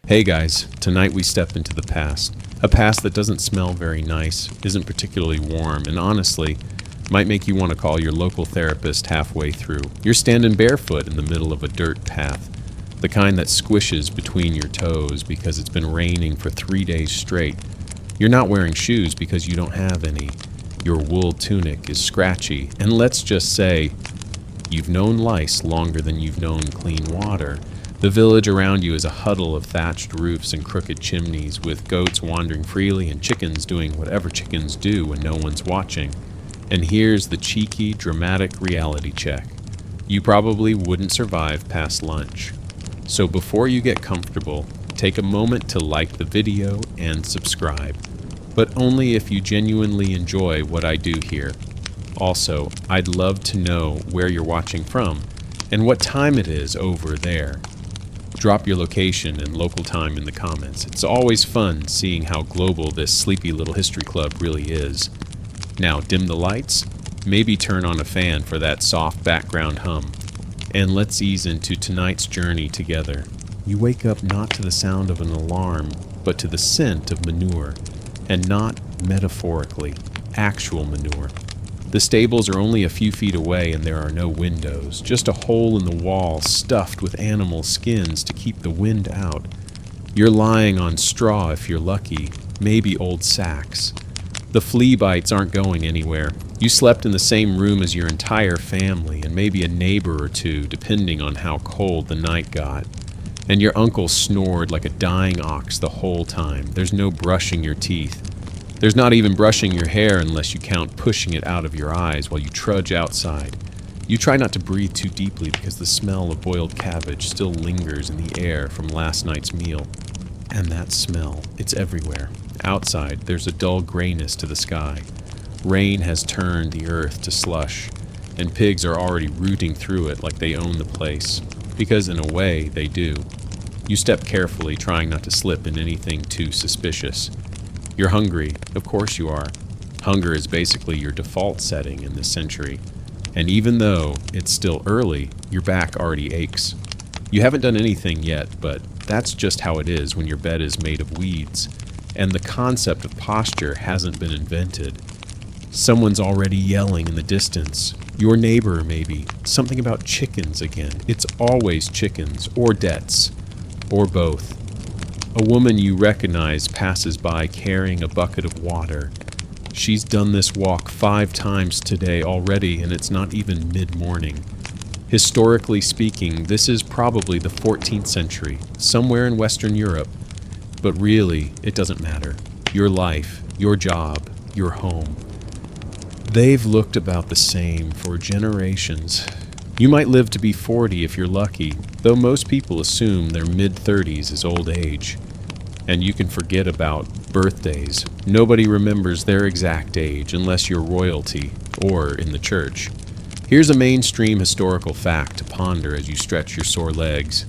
Hey guys, tonight we step into the past. A past that doesn't smell very nice, isn't particularly warm, and honestly, might make you want to call your local therapist halfway through. You're standing barefoot in the middle of a dirt path, the kind that squishes between your toes because it's been raining for 3 days straight. You're not wearing shoes because you don't have any. Your wool tunic is scratchy, and let's just say, you've known lice longer than you've known clean water. The village around you is a huddle of thatched roofs and crooked chimneys, with goats wandering freely and chickens doing whatever chickens do when no one's watching. And here's the cheeky, dramatic reality check. You probably wouldn't survive past lunch. So before you get comfortable, take a moment to like the video and subscribe. But only if you genuinely enjoy what I do here. Also, I'd love to know where you're watching from and what time it is over there. Drop your location and local time in the comments. It's always fun seeing how global this sleepy little history club really is. Now dim the lights, maybe turn on a fan for that soft background hum, and let's ease into tonight's journey together. You wake up not to the sound of an alarm, but to the scent of manure, and not metaphorically, actual manure. The stables are only a few feet away and there are no windows, just a hole in the wall stuffed with animal skins to keep the wind out. You're lying on straw if you're lucky, maybe old sacks. The flea bites aren't going anywhere. You slept in the same room as your entire family and maybe a neighbor or two, depending on how cold the night got. And your uncle snored like a dying ox the whole time. There's no brushing your teeth. There's not even brushing your hair unless you count pushing it out of your eyes while you trudge outside. You try not to breathe too deeply because the smell of boiled cabbage still lingers in the air from last night's meal. And that smell, it's everywhere. Outside, there's a dull grayness to the sky. Rain has turned the earth to slush, and pigs are already rooting through it like they own the place. Because in a way, they do. You step carefully, trying not to slip in anything too suspicious. You're hungry, of course you are. Hunger is basically your default setting in this century. And even though it's still early, your back already aches. You haven't done anything yet, but that's just how it is when your bed is made of weeds, and the concept of posture hasn't been invented. Someone's already yelling in the distance. Your neighbor, maybe. Something about chickens again. It's always chickens, or debts, or both. A woman you recognize passes by carrying a bucket of water. She's done this walk 5 times today already, and it's not even mid-morning. Historically speaking, this is probably the 14th century, somewhere in Western Europe. But really, it doesn't matter. Your life, your job, your home. They've looked about the same for generations. You might live to be 40 if you're lucky, though most people assume their mid-30s is old age. And you can forget about birthdays. Nobody remembers their exact age unless you're royalty or in the church. Here's a mainstream historical fact to ponder as you stretch your sore legs.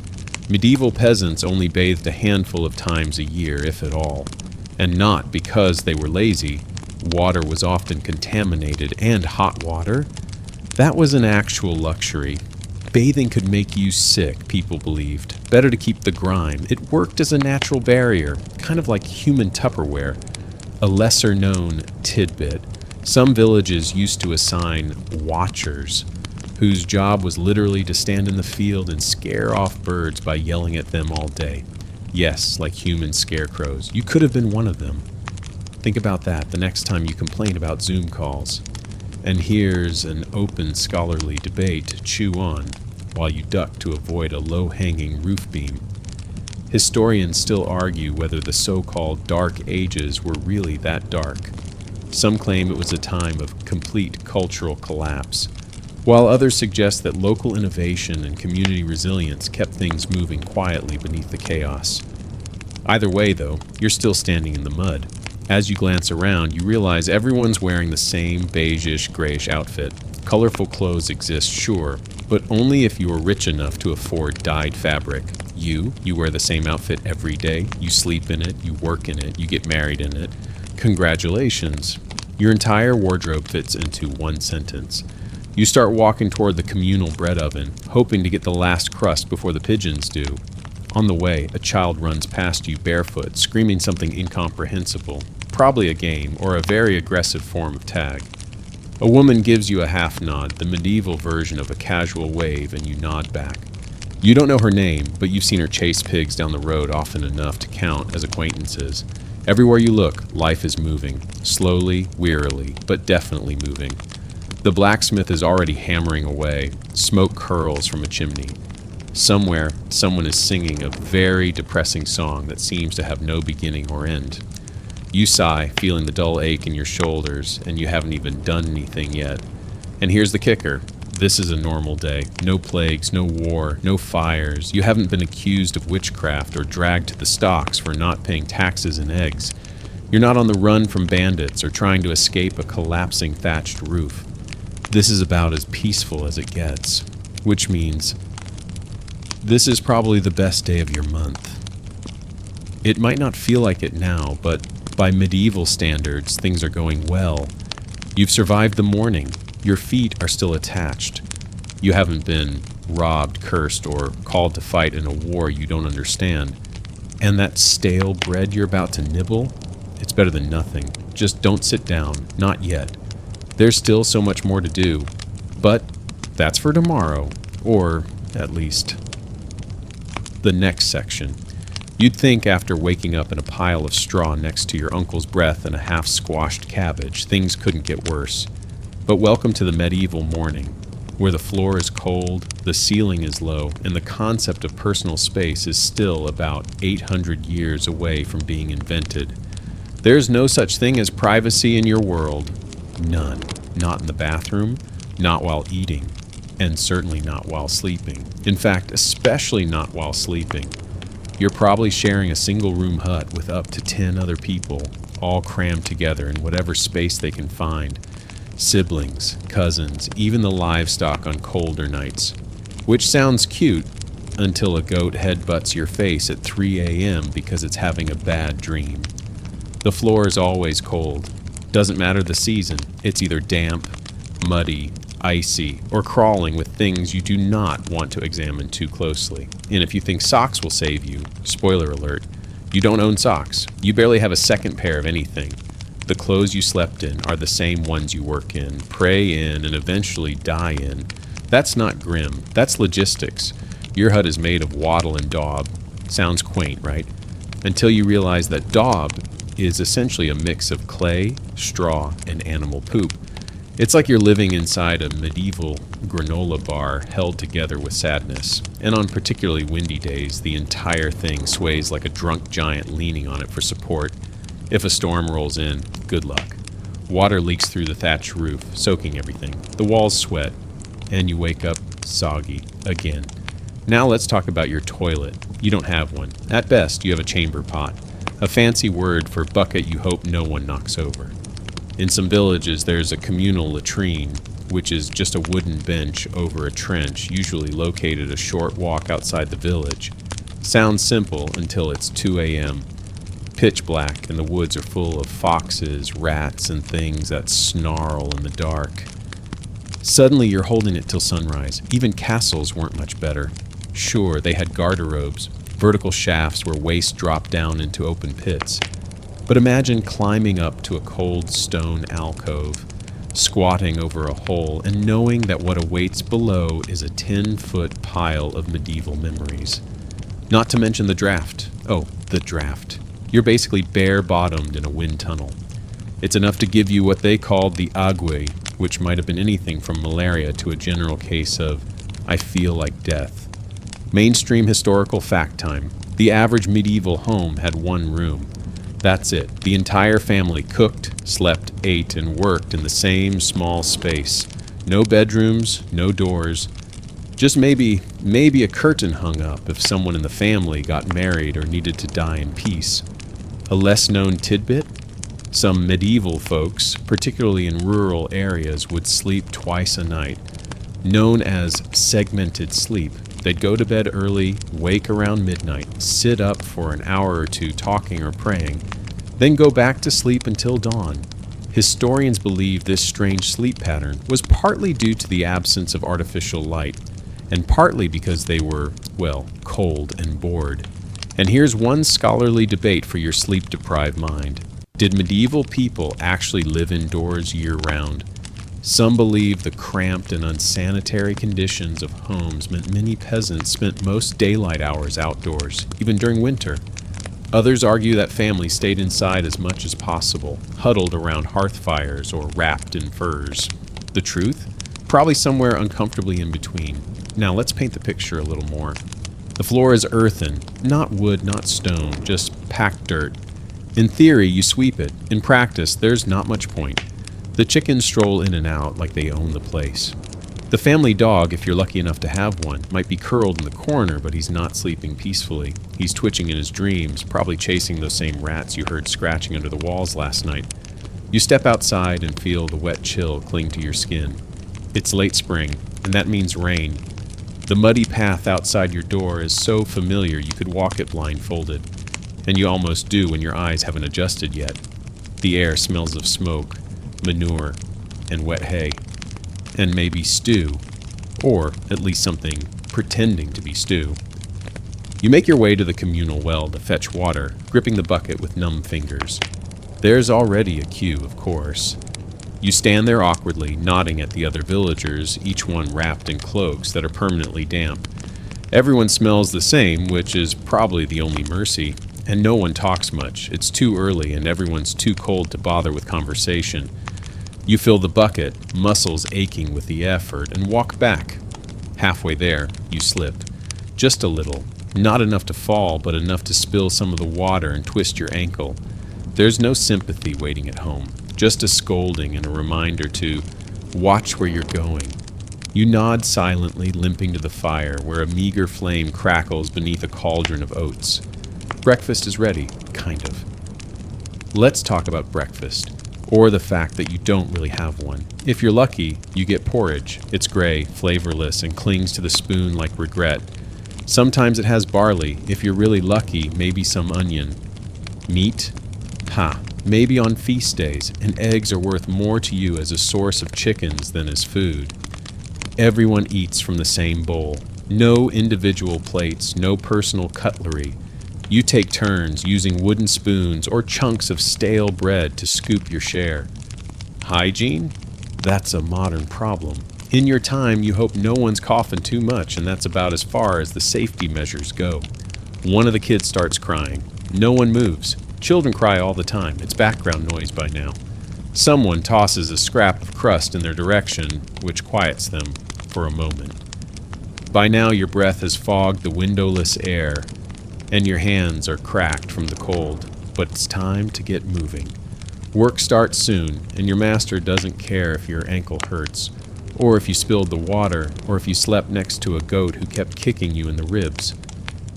Medieval peasants only bathed a handful of times a year, if at all. And not because they were lazy. Water was often contaminated, and hot water. That was an actual luxury. Bathing could make you sick, people believed. Better to keep the grime. It worked as a natural barrier, kind of like human Tupperware. A lesser-known tidbit. Some villages used to assign watchers, whose job was literally to stand in the field and scare off birds by yelling at them all day. Yes, like human scarecrows. You could have been one of them. Think about that the next time you complain about Zoom calls. And here's an open scholarly debate to chew on while you duck to avoid a low-hanging roof beam. Historians still argue whether the so-called Dark Ages were really that dark. Some claim it was a time of complete cultural collapse, while others suggest that local innovation and community resilience kept things moving quietly beneath the chaos. Either way, though, you're still standing in the mud. As you glance around, you realize everyone's wearing the same beige-ish, grayish outfit. Colorful clothes exist, sure, but only if you are rich enough to afford dyed fabric. You wear the same outfit every day. You sleep in it, you work in it, you get married in it. Congratulations. Your entire wardrobe fits into one sentence. You start walking toward the communal bread oven, hoping to get the last crust before the pigeons do. On the way, a child runs past you barefoot, screaming something incomprehensible, probably a game or a very aggressive form of tag. A woman gives you a half nod, the medieval version of a casual wave, and you nod back. You don't know her name, but you've seen her chase pigs down the road often enough to count as acquaintances. Everywhere you look, life is moving, slowly, wearily, but definitely moving. The blacksmith is already hammering away. Smoke curls from a chimney. Somewhere, someone is singing a very depressing song that seems to have no beginning or end. You sigh, feeling the dull ache in your shoulders, and you haven't even done anything yet. And here's the kicker. This is a normal day. No plagues, no war, no fires. You haven't been accused of witchcraft or dragged to the stocks for not paying taxes and eggs. You're not on the run from bandits or trying to escape a collapsing thatched roof. This is about as peaceful as it gets, which means this is probably the best day of your month. It might not feel like it now, but by medieval standards, things are going well. You've survived the morning. Your feet are still attached. You haven't been robbed, cursed, or called to fight in a war you don't understand. And that stale bread you're about to nibble? It's better than nothing. Just don't sit down. Not yet. There's still so much more to do. But that's for tomorrow. Or, at least, the next section. You'd think after waking up in a pile of straw next to your uncle's breath and a half-squashed cabbage, things couldn't get worse. But welcome to the medieval morning, where the floor is cold, the ceiling is low, and the concept of personal space is still about 800 years away from being invented. There's no such thing as privacy in your world. None. Not in the bathroom, not while eating, and certainly not while sleeping. In fact, especially not while sleeping. You're probably sharing a single-room hut with up to 10 other people, all crammed together in whatever space they can find. Siblings, cousins, even the livestock on colder nights. Which sounds cute until a goat headbutts your face at 3 a.m. because it's having a bad dream. The floor is always cold. Doesn't matter the season. It's either damp, muddy, icy, or crawling with things you do not want to examine too closely. And if you think socks will save you, spoiler alert, you don't own socks. You barely have a second pair of anything. The clothes you slept in are the same ones you work in, pray in, and eventually die in. That's not grim. That's logistics. Your hut is made of wattle and daub. Sounds quaint, right? Until you realize that daub is essentially a mix of clay, straw, and animal poop. It's like you're living inside a medieval granola bar held together with sadness. And on particularly windy days, the entire thing sways like a drunk giant leaning on it for support. If a storm rolls in, good luck. Water leaks through the thatched roof, soaking everything. The walls sweat, and you wake up soggy again. Now let's talk about your toilet. You don't have one. At best, you have a chamber pot, a fancy word for bucket you hope no one knocks over. In some villages, there's a communal latrine, which is just a wooden bench over a trench, usually located a short walk outside the village. Sounds simple until it's 2 a.m. Pitch black, and the woods are full of foxes, rats, and things that snarl in the dark. Suddenly, you're holding it till sunrise. Even castles weren't much better. Sure, they had garderobes, vertical shafts where waste dropped down into open pits. But imagine climbing up to a cold stone alcove, squatting over a hole, and knowing that what awaits below is a 10-foot pile of medieval memories. Not to mention the draft. Oh, the draft. You're basically bare-bottomed in a wind tunnel. It's enough to give you what they called the ague, which might have been anything from malaria to a general case of, I feel like death. Mainstream historical fact time. The average medieval home had one room. That's it. The entire family cooked, slept, ate, and worked in the same small space. No bedrooms, no doors. Just maybe a curtain hung up if someone in the family got married or needed to die in peace. A less-known tidbit? Some medieval folks, particularly in rural areas, would sleep twice a night, known as segmented sleep. They'd go to bed early, wake around midnight, sit up for an hour or two talking or praying, then go back to sleep until dawn. Historians believe this strange sleep pattern was partly due to the absence of artificial light, and partly because they were well, cold and bored. And here's one scholarly debate for your sleep-deprived mind. Did medieval people actually live indoors year-round? Some believe the cramped and unsanitary conditions of homes meant many peasants spent most daylight hours outdoors, even during winter. Others argue that families stayed inside as much as possible, huddled around hearth fires or wrapped in furs. The truth? Probably somewhere uncomfortably in between. Now let's paint the picture a little more. The floor is earthen, not wood, not stone, just packed dirt. In theory, you sweep it. In practice, there's not much point. The chickens stroll in and out like they own the place. The family dog, if you're lucky enough to have one, might be curled in the corner, but he's not sleeping peacefully. He's twitching in his dreams, probably chasing those same rats you heard scratching under the walls last night. You step outside and feel the wet chill cling to your skin. It's late spring, and that means rain. The muddy path outside your door is so familiar you could walk it blindfolded. And you almost do when your eyes haven't adjusted yet. The air smells of smoke, manure, and wet hay. And maybe stew, or at least something pretending to be stew. You make your way to the communal well to fetch water, gripping the bucket with numb fingers. There's already a queue, of course. You stand there awkwardly, nodding at the other villagers, each one wrapped in cloaks that are permanently damp. Everyone smells the same, which is probably the only mercy, and no one talks much. It's too early and everyone's too cold to bother with conversation. You fill the bucket, muscles aching with the effort, and walk back. Halfway there, you slip. Just a little. Not enough to fall, but enough to spill some of the water and twist your ankle. There's no sympathy waiting at home. Just a scolding and a reminder to watch where you're going. You nod silently, limping to the fire, where a meager flame crackles beneath a cauldron of oats. Breakfast is ready, kind of. Let's talk about breakfast, or the fact that you don't really have one. If you're lucky, you get porridge. It's gray, flavorless, and clings to the spoon like regret. Sometimes it has barley. If you're really lucky, maybe some onion. Meat? Ha! Maybe on feast days, and eggs are worth more to you as a source of chickens than as food. Everyone eats from the same bowl. No individual plates, no personal cutlery. You take turns using wooden spoons or chunks of stale bread to scoop your share. Hygiene? That's a modern problem. In your time, you hope no one's coughing too much, and that's about as far as the safety measures go. One of the kids starts crying. No one moves. Children cry all the time. It's background noise by now. Someone tosses a scrap of crust in their direction, which quiets them for a moment. By now, your breath has fogged the windowless air, and your hands are cracked from the cold, but it's time to get moving. Work starts soon, and your master doesn't care if your ankle hurts, or if you spilled the water, or if you slept next to a goat who kept kicking you in the ribs.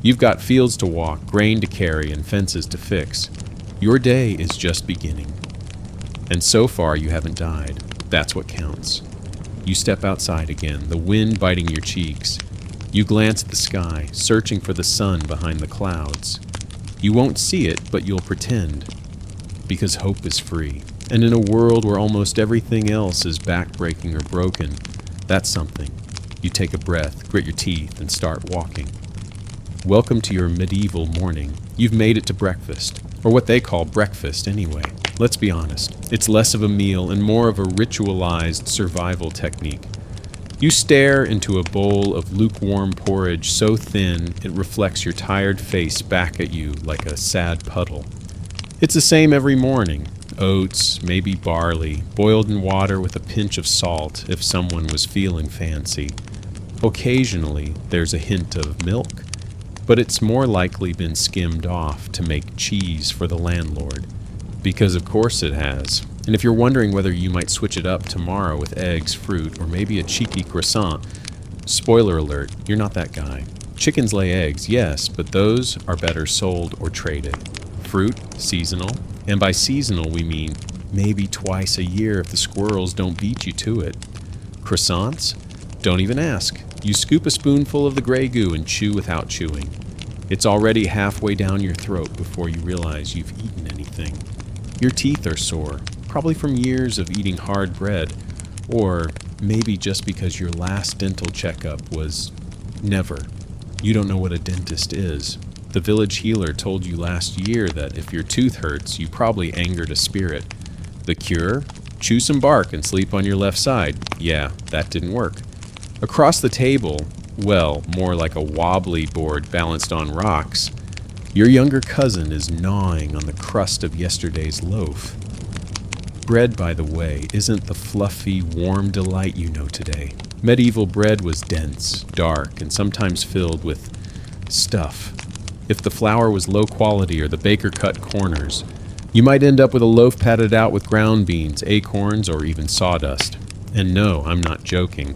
You've got fields to walk, grain to carry, and fences to fix. Your day is just beginning. And so far you haven't died. That's what counts. You step outside again, the wind biting your cheeks. You glance at the sky, searching for the sun behind the clouds. You won't see it, but you'll pretend. Because hope is free. And in a world where almost everything else is backbreaking or broken, that's something. You take a breath, grit your teeth, and start walking. Welcome to your medieval morning. You've made it to breakfast, or what they call breakfast anyway. Let's be honest, it's less of a meal and more of a ritualized survival technique. You stare into a bowl of lukewarm porridge so thin it reflects your tired face back at you like a sad puddle. It's the same every morning. Oats, maybe barley, boiled in water with a pinch of salt if someone was feeling fancy. Occasionally, there's a hint of milk, but it's more likely been skimmed off to make cheese for the landlord. Because of course it has. And if you're wondering whether you might switch it up tomorrow with eggs, fruit, or maybe a cheeky croissant, spoiler alert, you're not that guy. Chickens lay eggs, yes, but those are better sold or traded. Fruit, seasonal, and by seasonal we mean maybe twice a year if the squirrels don't beat you to it. Croissants? Don't even ask. You scoop a spoonful of the gray goo and chew without chewing. It's already halfway down your throat before you realize you've eaten anything. Your teeth are sore, probably from years of eating hard bread, or maybe just because your last dental checkup was never. You don't know what a dentist is. The village healer told you last year that if your tooth hurts, you probably angered a spirit. The cure? Chew some bark and sleep on your left side. Yeah, that didn't work. Across the table, well, more like a wobbly board balanced on rocks, your younger cousin is gnawing on the crust of yesterday's loaf. Bread, by the way, isn't the fluffy, warm delight you know today. Medieval bread was dense, dark, and sometimes filled with stuff. If the flour was low quality or the baker cut corners, you might end up with a loaf patted out with ground beans, acorns, or even sawdust. And no, I'm not joking.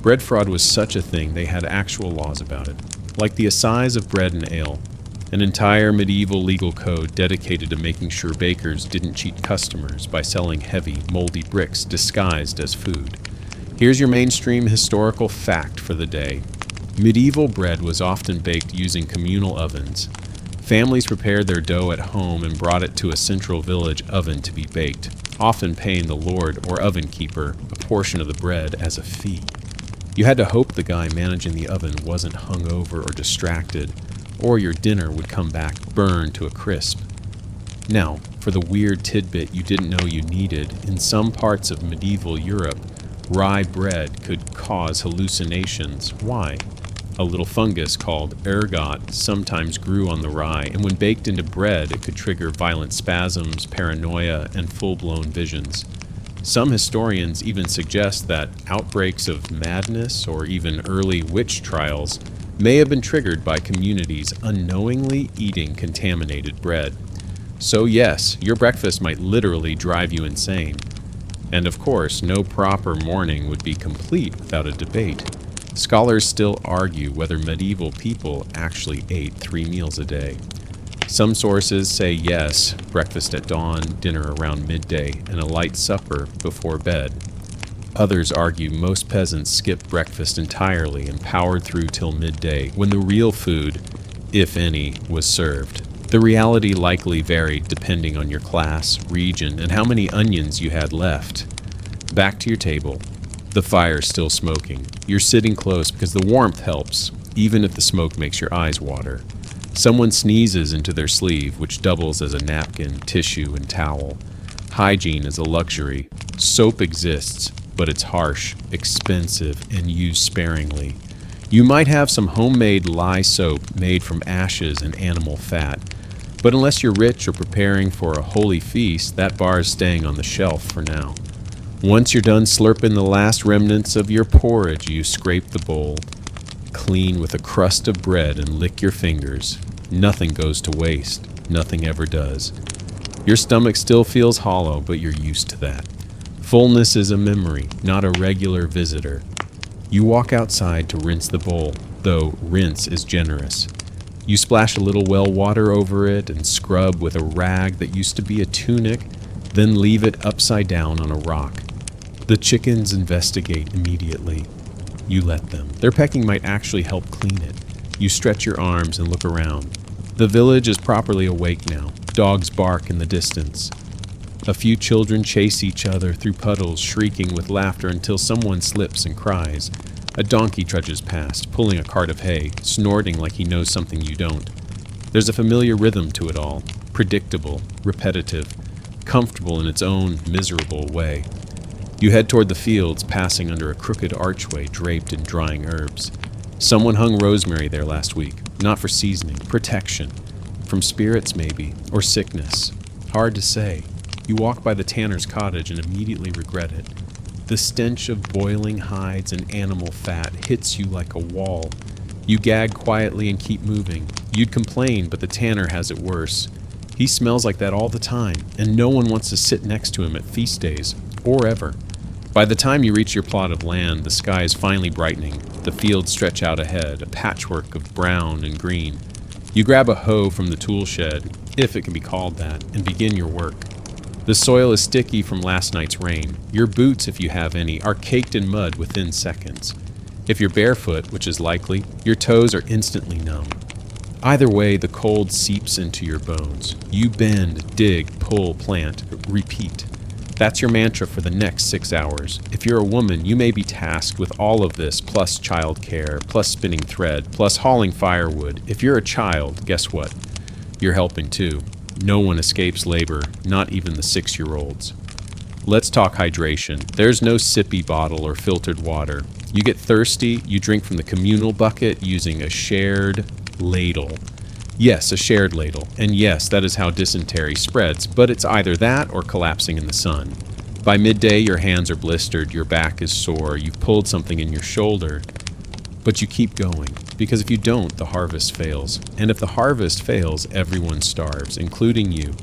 Bread fraud was such a thing they had actual laws about it, like the assize of bread and ale, an entire medieval legal code dedicated to making sure bakers didn't cheat customers by selling heavy, moldy bricks disguised as food. Here's your mainstream historical fact for the day. Medieval bread was often baked using communal ovens. Families prepared their dough at home and brought it to a central village oven to be baked, often paying the lord or oven keeper a portion of the bread as a fee. You had to hope the guy managing the oven wasn't hungover or distracted, or your dinner would come back burned to a crisp. Now, for the weird tidbit you didn't know you needed, in some parts of medieval Europe, rye bread could cause hallucinations. Why? A little fungus called ergot sometimes grew on the rye, and when baked into bread, it could trigger violent spasms, paranoia, and full-blown visions. Some historians even suggest that outbreaks of madness or even early witch trials may have been triggered by communities unknowingly eating contaminated bread. So yes, your breakfast might literally drive you insane. And of course, no proper morning would be complete without a debate. Scholars still argue whether medieval people actually ate 3 meals a day. Some sources say yes, breakfast at dawn, dinner around midday, and a light supper before bed. Others argue most peasants skipped breakfast entirely and powered through till midday, when the real food, if any, was served. The reality likely varied depending on your class, region, and how many onions you had left. Back to your table. The fire's still smoking. You're sitting close because the warmth helps, even if the smoke makes your eyes water. Someone sneezes into their sleeve, which doubles as a napkin, tissue, and towel. Hygiene is a luxury. Soap exists, but it's harsh, expensive, and used sparingly. You might have some homemade lye soap made from ashes and animal fat, but unless you're rich or preparing for a holy feast, that bar is staying on the shelf for now. Once you're done slurping the last remnants of your porridge, you scrape the bowl clean with a crust of bread and lick your fingers. Nothing goes to waste. Nothing ever does. Your stomach still feels hollow, but you're used to that. Fullness is a memory, not a regular visitor. You walk outside to rinse the bowl, though rinse is generous. You splash a little well water over it and scrub with a rag that used to be a tunic, then leave it upside down on a rock. The chickens investigate immediately. You let them. Their pecking might actually help clean it. You stretch your arms and look around. The village is properly awake now. Dogs bark in the distance. A few children chase each other through puddles, shrieking with laughter until someone slips and cries. A donkey trudges past, pulling a cart of hay, snorting like he knows something you don't. There's a familiar rhythm to it all, predictable, repetitive, comfortable in its own miserable way. You head toward the fields, passing under a crooked archway draped in drying herbs. Someone hung rosemary there last week, not for seasoning, protection. From spirits maybe, or sickness. Hard to say. You walk by the tanner's cottage and immediately regret it. The stench of boiling hides and animal fat hits you like a wall. You gag quietly and keep moving. You'd complain, but the tanner has it worse. He smells like that all the time, and no one wants to sit next to him at feast days, or ever. By the time you reach your plot of land, the sky is finally brightening. The fields stretch out ahead, a patchwork of brown and green. You grab a hoe from the tool shed, if it can be called that, and begin your work. The soil is sticky from last night's rain. Your boots, if you have any, are caked in mud within seconds. If you're barefoot, which is likely, your toes are instantly numb. Either way, the cold seeps into your bones. You bend, dig, pull, plant, repeat. That's your mantra for the next 6 hours. If you're a woman, you may be tasked with all of this, plus childcare, plus spinning thread, plus hauling firewood. If you're a child, guess what? You're helping too. No one escapes labor, not even the 6-year-olds. Let's talk hydration. There's no sippy bottle or filtered water. You get thirsty, you drink from the communal bucket using a shared ladle. Yes, a shared ladle. And yes, that is how dysentery spreads, but it's either that or collapsing in the sun. By midday, your hands are blistered, your back is sore, you've pulled something in your shoulder, but you keep going, because if you don't, the harvest fails. And if the harvest fails, everyone starves, including you.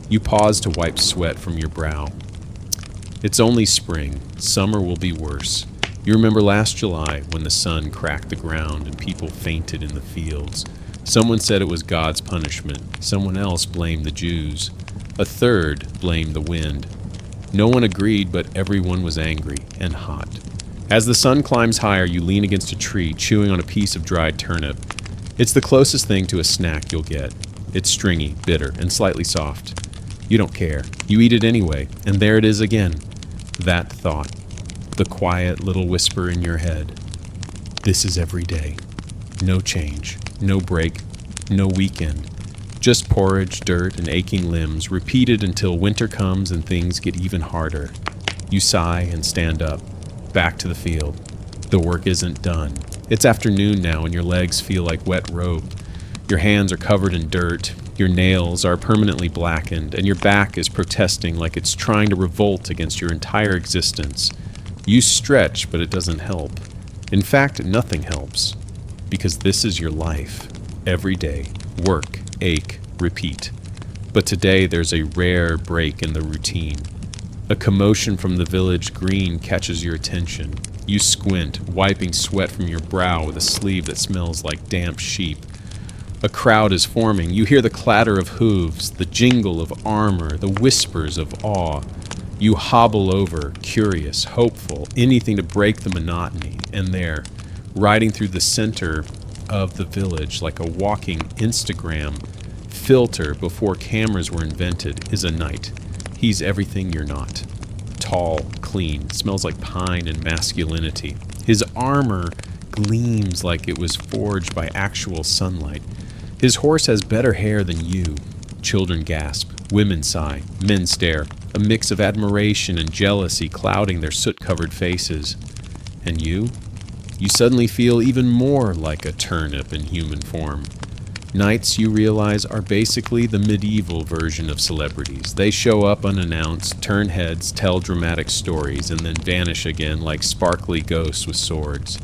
You pause to wipe sweat from your brow. It's only spring. Summer will be worse. You remember last July when the sun cracked the ground and people fainted in the fields. Someone said it was God's punishment. Someone else blamed the Jews. A third blamed the wind. No one agreed, but everyone was angry and hot. As the sun climbs higher, you lean against a tree, chewing on a piece of dried turnip. It's the closest thing to a snack you'll get. It's stringy, bitter, and slightly soft. You don't care. You eat it anyway, and there it is again. That thought. The quiet little whisper in your head. This is every day. No change. No break, no weekend. Just porridge, dirt, and aching limbs, repeated until winter comes and things get even harder. You sigh and stand up, back to the field. The work isn't done. It's afternoon now and your legs feel like wet rope. Your hands are covered in dirt, your nails are permanently blackened, and your back is protesting like it's trying to revolt against your entire existence. You stretch, but it doesn't help. In fact, nothing helps. Because this is your life. Every day. Work, ache, repeat. But today there's a rare break in the routine. A commotion from the village green catches your attention. You squint, wiping sweat from your brow with a sleeve that smells like damp sheep. A crowd is forming. You hear the clatter of hooves, the jingle of armor, the whispers of awe. You hobble over, curious, hopeful, anything to break the monotony, and there, riding through the center of the village like a walking Instagram filter before cameras were invented, is a knight. He's everything you're not. Tall, clean, smells like pine and masculinity. His armor gleams like it was forged by actual sunlight. His horse has better hair than you. Children gasp, women sigh, men stare, a mix of admiration and jealousy clouding their soot-covered faces. And you? You suddenly feel even more like a turnip in human form. Knights, you realize, are basically the medieval version of celebrities. They show up unannounced, turn heads, tell dramatic stories, and then vanish again like sparkly ghosts with swords.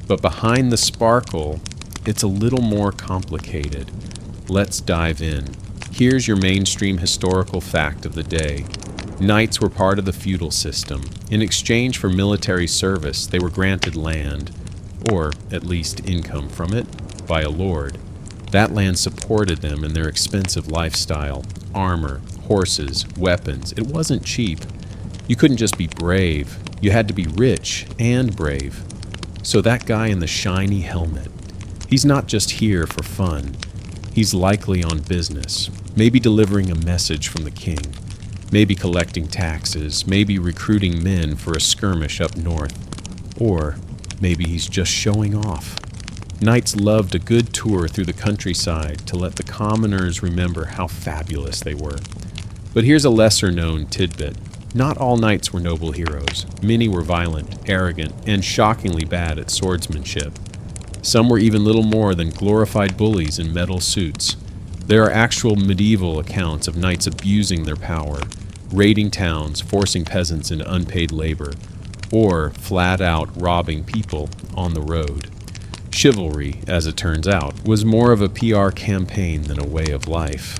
But behind the sparkle, it's a little more complicated. Let's dive in. Here's your mainstream historical fact of the day. Knights were part of the feudal system. In exchange for military service, they were granted land, or at least income from it, by a lord. That land supported them in their expensive lifestyle. Armor, horses, weapons. It wasn't cheap. You couldn't just be brave. You had to be rich and brave. So that guy in the shiny helmet, he's not just here for fun. He's likely on business, maybe delivering a message from the king. Maybe collecting taxes, maybe recruiting men for a skirmish up north. Or maybe he's just showing off. Knights loved a good tour through the countryside to let the commoners remember how fabulous they were. But here's a lesser-known tidbit. Not all knights were noble heroes. Many were violent, arrogant, and shockingly bad at swordsmanship. Some were even little more than glorified bullies in metal suits. There are actual medieval accounts of knights abusing their power, raiding towns, forcing peasants into unpaid labor, or flat out robbing people on the road. Chivalry, as it turns out, was more of a PR campaign than a way of life.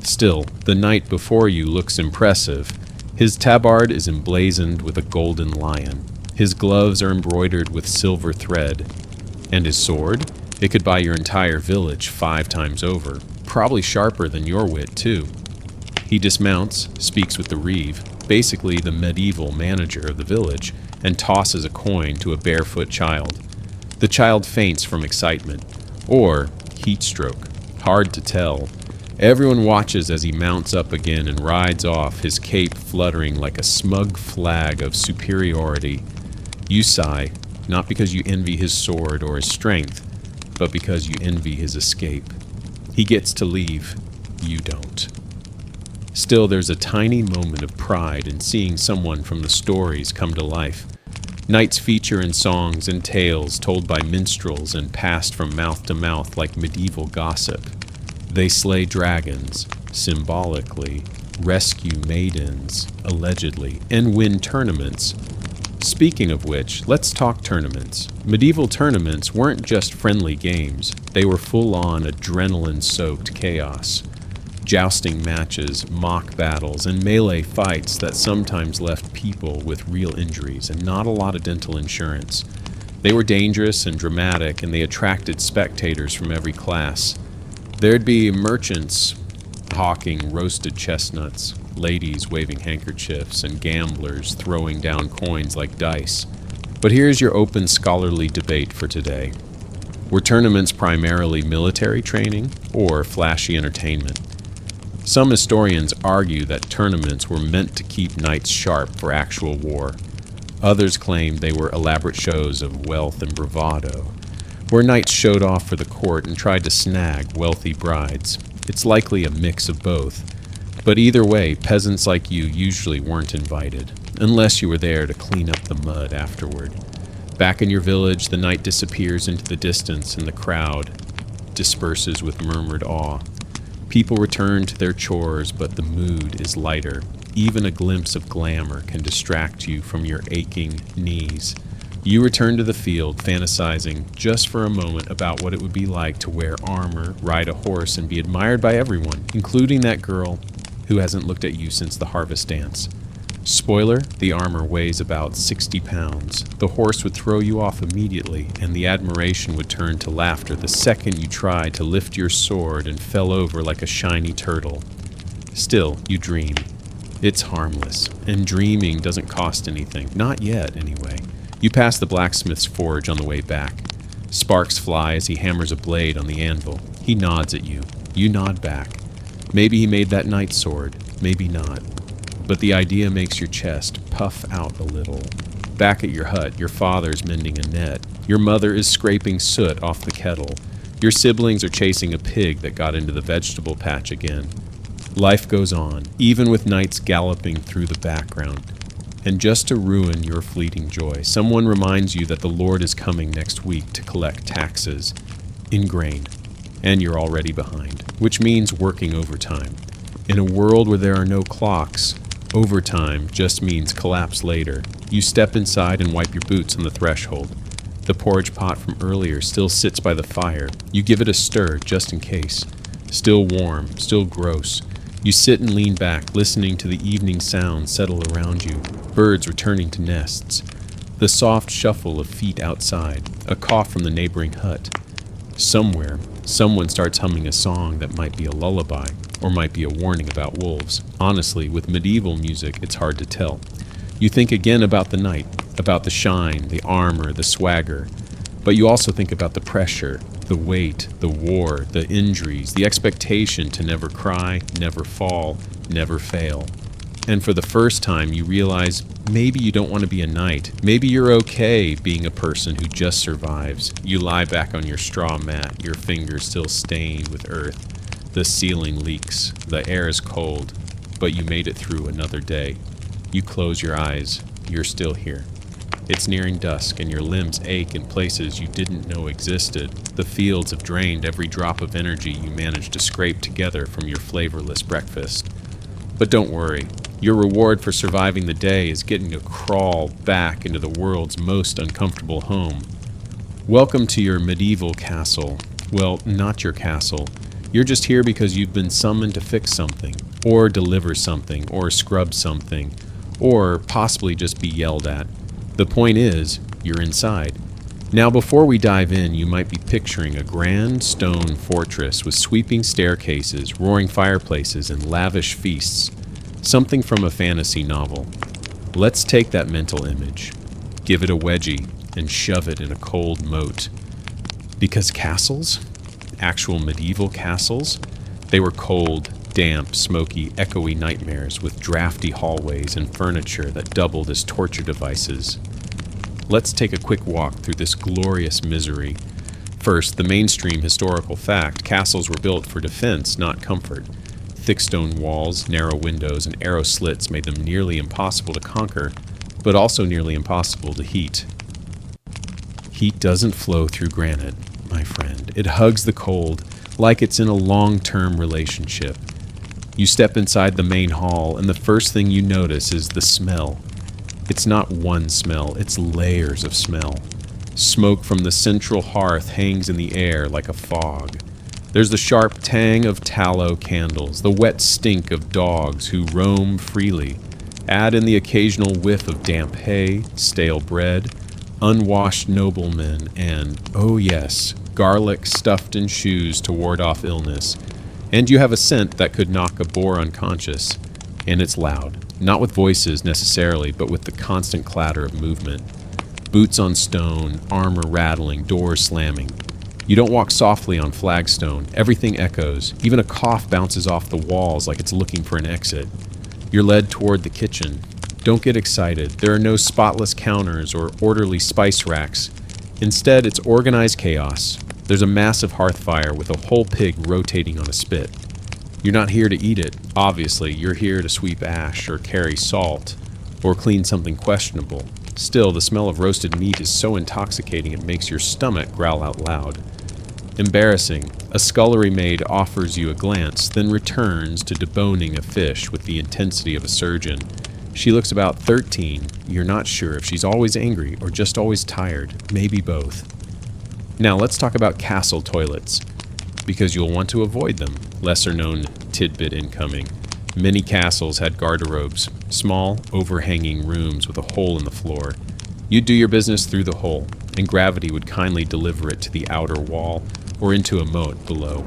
Still, the knight before you looks impressive. His tabard is emblazoned with a golden lion. His gloves are embroidered with silver thread. And his sword? It could buy your entire village 5 times over. Probably sharper than your wit, too. He dismounts, speaks with the reeve, basically the medieval manager of the village, and tosses a coin to a barefoot child. The child faints from excitement, or heat stroke. Hard to tell. Everyone watches as he mounts up again and rides off, his cape fluttering like a smug flag of superiority. You sigh, not because you envy his sword or his strength, but because you envy his escape. He gets to leave, you don't. Still, there's a tiny moment of pride in seeing someone from the stories come to life. Nights feature in songs and tales told by minstrels and passed from mouth to mouth like medieval gossip. They slay dragons, symbolically, rescue maidens, allegedly, and win tournaments. Speaking of which, let's talk tournaments. Medieval tournaments weren't just friendly games, they were full-on adrenaline-soaked chaos. Jousting matches, mock battles, and melee fights that sometimes left people with real injuries and not a lot of dental insurance. They were dangerous and dramatic, and they attracted spectators from every class. There'd be merchants hawking roasted chestnuts, ladies waving handkerchiefs, and gamblers throwing down coins like dice. But here's your open scholarly debate for today. Were tournaments primarily military training or flashy entertainment? Some historians argue that tournaments were meant to keep knights sharp for actual war. Others claim they were elaborate shows of wealth and bravado, where knights showed off for the court and tried to snag wealthy brides. It's likely a mix of both. But either way, peasants like you usually weren't invited, unless you were there to clean up the mud afterward. Back in your village, the knight disappears into the distance and the crowd disperses with murmured awe. People return to their chores, but the mood is lighter. Even a glimpse of glamour can distract you from your aching knees. You return to the field, fantasizing just for a moment about what it would be like to wear armor, ride a horse, and be admired by everyone, including that girl who hasn't looked at you since the harvest dance. Spoiler, the armor weighs about 60 pounds. The horse would throw you off immediately, and the admiration would turn to laughter the second you tried to lift your sword and fell over like a shiny turtle. Still, you dream. It's harmless, and dreaming doesn't cost anything. Not yet, anyway. You pass the blacksmith's forge on the way back. Sparks fly as he hammers a blade on the anvil. He nods at you. You nod back. Maybe he made that knight's sword, maybe not. But the idea makes your chest puff out a little. Back at your hut, your father's mending a net. Your mother is scraping soot off the kettle. Your siblings are chasing a pig that got into the vegetable patch again. Life goes on, even with knights galloping through the background. And just to ruin your fleeting joy, someone reminds you that the Lord is coming next week to collect taxes. Ingrained. And you're already behind, which means working overtime. In a world where there are no clocks, overtime just means collapse later. You step inside and wipe your boots on the threshold. The porridge pot from earlier still sits by the fire. You give it a stir just in case. Still warm, still gross. You sit and lean back, listening to the evening sounds settle around you. Birds returning to nests. The soft shuffle of feet outside. A cough from the neighboring hut. Somewhere, someone starts humming a song that might be a lullaby, or might be a warning about wolves. Honestly, with medieval music, it's hard to tell. You think again about the night, about the shine, the armor, the swagger. But you also think about the pressure, the weight, the war, the injuries, the expectation to never cry, never fall, never fail. And for the first time, you realize maybe you don't want to be a knight. Maybe you're okay being a person who just survives. You lie back on your straw mat, your fingers still stained with earth. The ceiling leaks, the air is cold, but you made it through another day. You close your eyes, you're still here. It's nearing dusk and your limbs ache in places you didn't know existed. The fields have drained every drop of energy you managed to scrape together from your flavorless breakfast. But don't worry, your reward for surviving the day is getting to crawl back into the world's most uncomfortable home. Welcome to your medieval castle. Well, not your castle. You're just here because you've been summoned to fix something, or deliver something, or scrub something, or possibly just be yelled at. The point is, you're inside. Now, before we dive in, you might be picturing a grand stone fortress with sweeping staircases, roaring fireplaces, and lavish feasts. Something from a fantasy novel. Let's take that mental image, give it a wedgie, and shove it in a cold moat. Because castles? Actual medieval castles? They were cold, damp, smoky, echoey nightmares with drafty hallways and furniture that doubled as torture devices. Let's take a quick walk through this glorious misery. First, the mainstream historical fact: castles were built for defense, not comfort. Thick stone walls, narrow windows, and arrow slits made them nearly impossible to conquer, but also nearly impossible to heat. Heat doesn't flow through granite, my friend. It hugs the cold like it's in a long-term relationship. You step inside the main hall, and the first thing you notice is the smell. It's not one smell, it's layers of smell. Smoke from the central hearth hangs in the air like a fog. There's the sharp tang of tallow candles, the wet stink of dogs who roam freely. Add in the occasional whiff of damp hay, stale bread, unwashed noblemen, and, oh yes, garlic stuffed in shoes to ward off illness. And you have a scent that could knock a boar unconscious. And it's loud. Not with voices necessarily, but with the constant clatter of movement. Boots on stone, armor rattling, doors slamming. You don't walk softly on flagstone. Everything echoes. Even a cough bounces off the walls like it's looking for an exit. You're led toward the kitchen. Don't get excited. There are no spotless counters or orderly spice racks. Instead, it's organized chaos. There's a massive hearth fire with a whole pig rotating on a spit. You're not here to eat it. Obviously, you're here to sweep ash or carry salt or clean something questionable. Still, the smell of roasted meat is so intoxicating it makes your stomach growl out loud. Embarrassing, a scullery maid offers you a glance, then returns to deboning a fish with the intensity of a surgeon. She looks about 13. You're not sure if she's always angry or just always tired, maybe both. Now let's talk about castle toilets, because you'll want to avoid them. Lesser known tidbit incoming. Many castles had garderobes, small, overhanging rooms with a hole in the floor. You'd do your business through the hole, and gravity would kindly deliver it to the outer wall or into a moat below.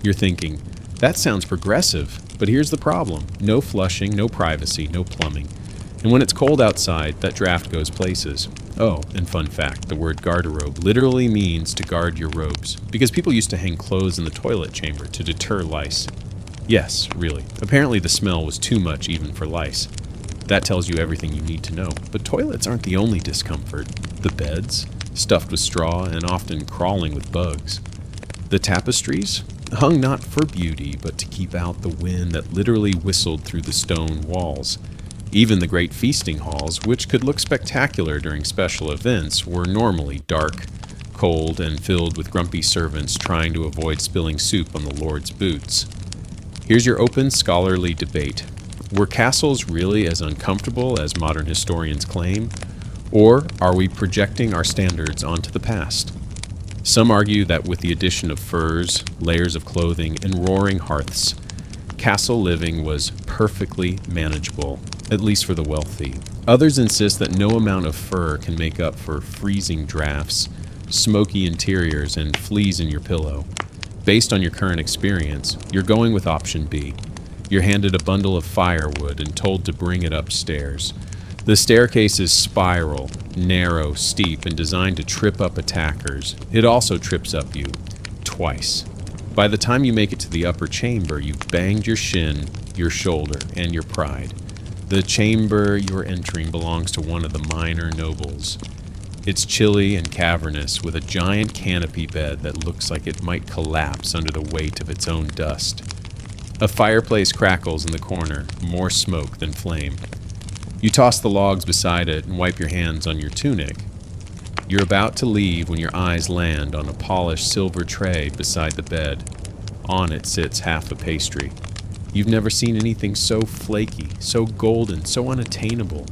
You're thinking, that sounds progressive, but here's the problem. No flushing, no privacy, no plumbing. And when it's cold outside, that draft goes places. Oh, and fun fact, the word garderobe literally means to guard your robes, because people used to hang clothes in the toilet chamber to deter lice. Yes, really. Apparently the smell was too much even for lice. That tells you everything you need to know. But toilets aren't the only discomfort. The beds, stuffed with straw and often crawling with bugs. The tapestries, hung not for beauty, but to keep out the wind that literally whistled through the stone walls. Even the great feasting halls, which could look spectacular during special events, were normally dark, cold, and filled with grumpy servants trying to avoid spilling soup on the Lord's boots. Here's your open scholarly debate. Were castles really as uncomfortable as modern historians claim? Or are we projecting our standards onto the past? Some argue that with the addition of furs, layers of clothing, and roaring hearths, castle living was perfectly manageable, at least for the wealthy. Others insist that no amount of fur can make up for freezing drafts, smoky interiors, and fleas in your pillow. Based on your current experience, you're going with option B. You're handed a bundle of firewood and told to bring it upstairs. The staircase is spiral, narrow, steep, and designed to trip up attackers. It also trips up you, twice. By the time you make it to the upper chamber, you've banged your shin, your shoulder, and your pride. The chamber you're entering belongs to one of the minor nobles. It's chilly and cavernous, with a giant canopy bed that looks like it might collapse under the weight of its own dust. A fireplace crackles in the corner, more smoke than flame. You toss the logs beside it and wipe your hands on your tunic. You're about to leave when your eyes land on a polished silver tray beside the bed. On it sits half a pastry. You've never seen anything so flaky, so golden, so unattainable.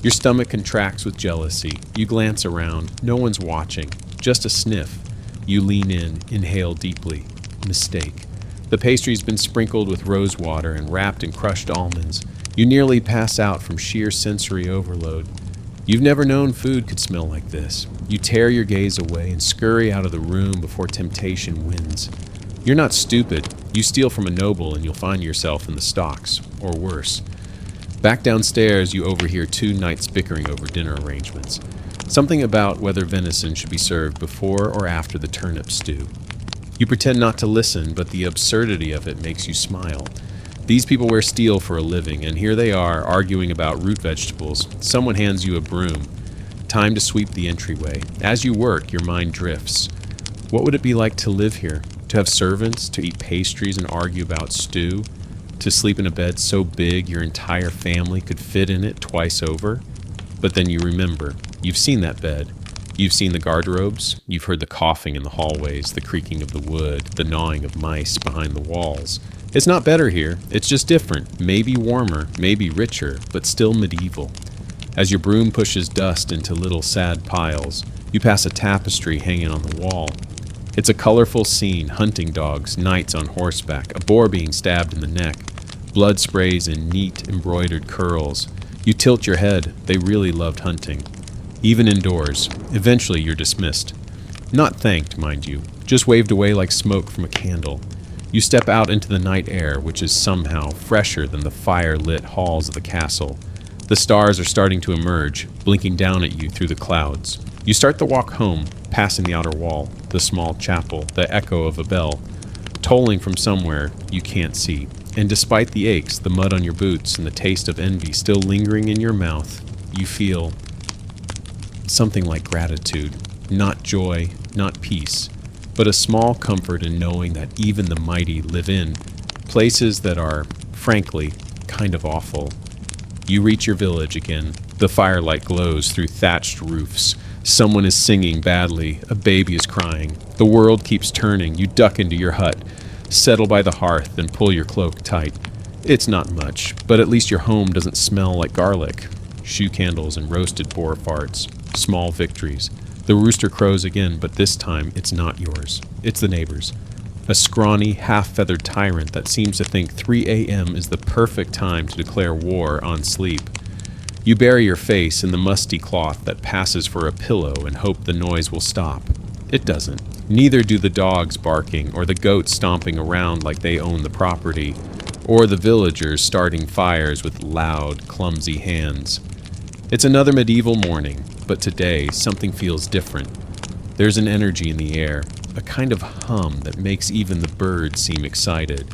Your stomach contracts with jealousy. You glance around. No one's watching. Just a sniff. You lean in, inhale deeply. Mistake. The pastry's been sprinkled with rose water and wrapped in crushed almonds. You nearly pass out from sheer sensory overload. You've never known food could smell like this. You tear your gaze away and scurry out of the room before temptation wins. You're not stupid. You steal from a noble and you'll find yourself in the stocks, or worse. Back downstairs, you overhear two knights bickering over dinner arrangements. Something about whether venison should be served before or after the turnip stew. You pretend not to listen, but the absurdity of it makes you smile. These people wear steel for a living, and here they are arguing about root vegetables. Someone hands you a broom. Time to sweep the entryway. As you work, your mind drifts. What would it be like to live here? To have servants, to eat pastries and argue about stew? To sleep in a bed so big your entire family could fit in it twice over? But then you remember. You've seen that bed. You've seen the guardrabes. You've heard the coughing in the hallways, the creaking of the wood, the gnawing of mice behind the walls. It's not better here. It's just different. Maybe warmer, maybe richer, but still medieval. As your broom pushes dust into little sad piles, you pass a tapestry hanging on the wall. It's a colorful scene: hunting dogs, knights on horseback, a boar being stabbed in the neck, blood sprays in neat embroidered curls. You tilt your head. They really loved hunting. Even indoors. Eventually you're dismissed. Not thanked, mind you, just waved away like smoke from a candle. You step out into the night air, which is somehow fresher than the fire-lit halls of the castle. The stars are starting to emerge, blinking down at you through the clouds. You start the walk home, passing the outer wall, the small chapel, the echo of a bell, tolling from somewhere you can't see. And despite the aches, the mud on your boots, and the taste of envy still lingering in your mouth, you feel something like gratitude. Not joy, not peace, but a small comfort in knowing that even the mighty live in places that are, frankly, kind of awful. You reach your village again. The firelight glows through thatched roofs. Someone is singing badly. A baby is crying. The world keeps turning. You duck into your hut, settle by the hearth, and pull your cloak tight. It's not much, but at least your home doesn't smell like garlic. Shoe candles and roasted boar farts. Small victories. The rooster crows again, but this time it's not yours. It's the neighbor's. A scrawny, half-feathered tyrant that seems to think 3 a.m. is the perfect time to declare war on sleep. You bury your face in the musty cloth that passes for a pillow and hope the noise will stop. It doesn't. Neither do the dogs barking, or the goats stomping around like they own the property, or the villagers starting fires with loud, clumsy hands. It's another medieval morning, but today something feels different. There's an energy in the air, a kind of hum that makes even the birds seem excited.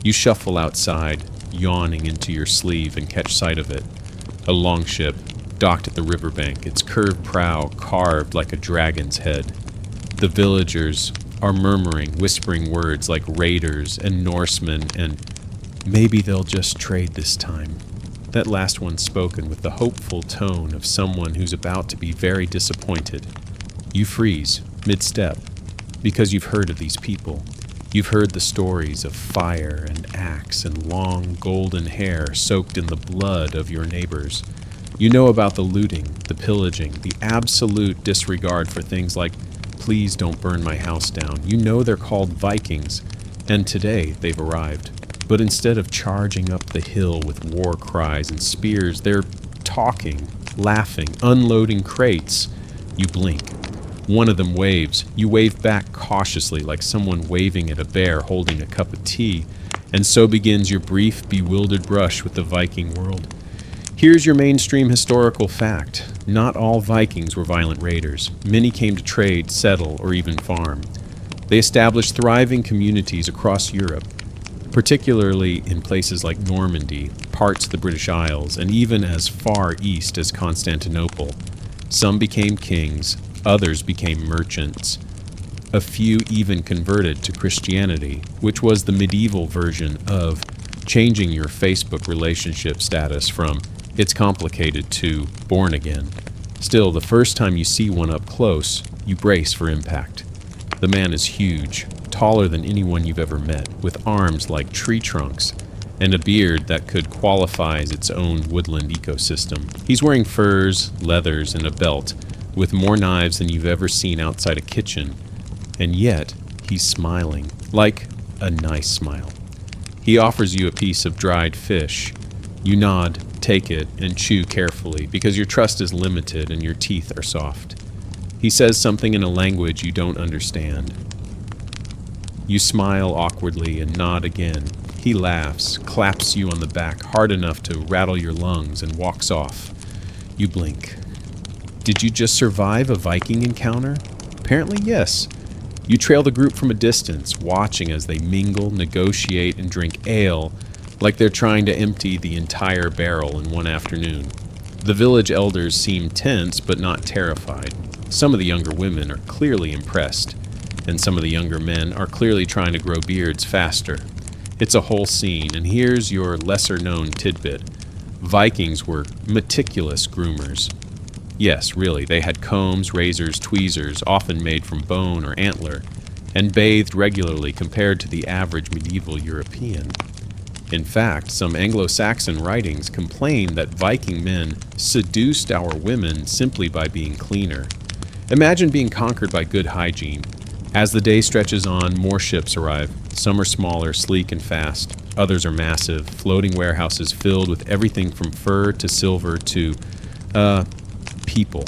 You shuffle outside, yawning into your sleeve, and catch sight of it. A longship, docked at the riverbank, its curved prow carved like a dragon's head. The villagers are murmuring, whispering words like raiders and Norsemen, and maybe they'll just trade this time. That last one spoken with the hopeful tone of someone who's about to be very disappointed. You freeze, mid-step, because you've heard of these people. You've heard the stories of fire and axe and long golden hair soaked in the blood of your neighbors. You know about the looting, the pillaging, the absolute disregard for things like, please don't burn my house down. You know they're called Vikings, and today they've arrived. But instead of charging up the hill with war cries and spears, they're talking, laughing, unloading crates. You blink. One of them waves. You wave back cautiously like someone waving at a bear holding a cup of tea, and so begins your brief, bewildered brush with the Viking world. Here's your mainstream historical fact. Not all Vikings were violent raiders. Many came to trade, settle, or even farm. They established thriving communities across Europe, particularly in places like Normandy, parts of the British Isles, and even as far east as Constantinople. Some became kings, others became merchants. A few even converted to Christianity, which was the medieval version of changing your Facebook relationship status from "it's complicated" to "born again." Still, the first time you see one up close, you brace for impact. The man is huge, taller than anyone you've ever met, with arms like tree trunks, and a beard that could qualify as its own woodland ecosystem. He's wearing furs, leathers, and a belt, with more knives than you've ever seen outside a kitchen, and yet he's smiling, like a nice smile. He offers you a piece of dried fish. You nod, take it, and chew carefully, because your trust is limited and your teeth are soft. He says something in a language you don't understand. You smile awkwardly and nod again. He laughs, claps you on the back hard enough to rattle your lungs, and walks off. You blink. Did you just survive a Viking encounter? Apparently, yes. You trail the group from a distance, watching as they mingle, negotiate, and drink ale like they're trying to empty the entire barrel in one afternoon. The village elders seem tense but not terrified. Some of the younger women are clearly impressed, and some of the younger men are clearly trying to grow beards faster. It's a whole scene, and here's your lesser-known tidbit. Vikings were meticulous groomers. Yes, really, they had combs, razors, tweezers, often made from bone or antler, and bathed regularly compared to the average medieval European. In fact, some Anglo-Saxon writings complain that Viking men seduced our women simply by being cleaner. Imagine being conquered by good hygiene. As the day stretches on, more ships arrive. Some are smaller, sleek, and fast. Others are massive, floating warehouses filled with everything from fur to silver to, people.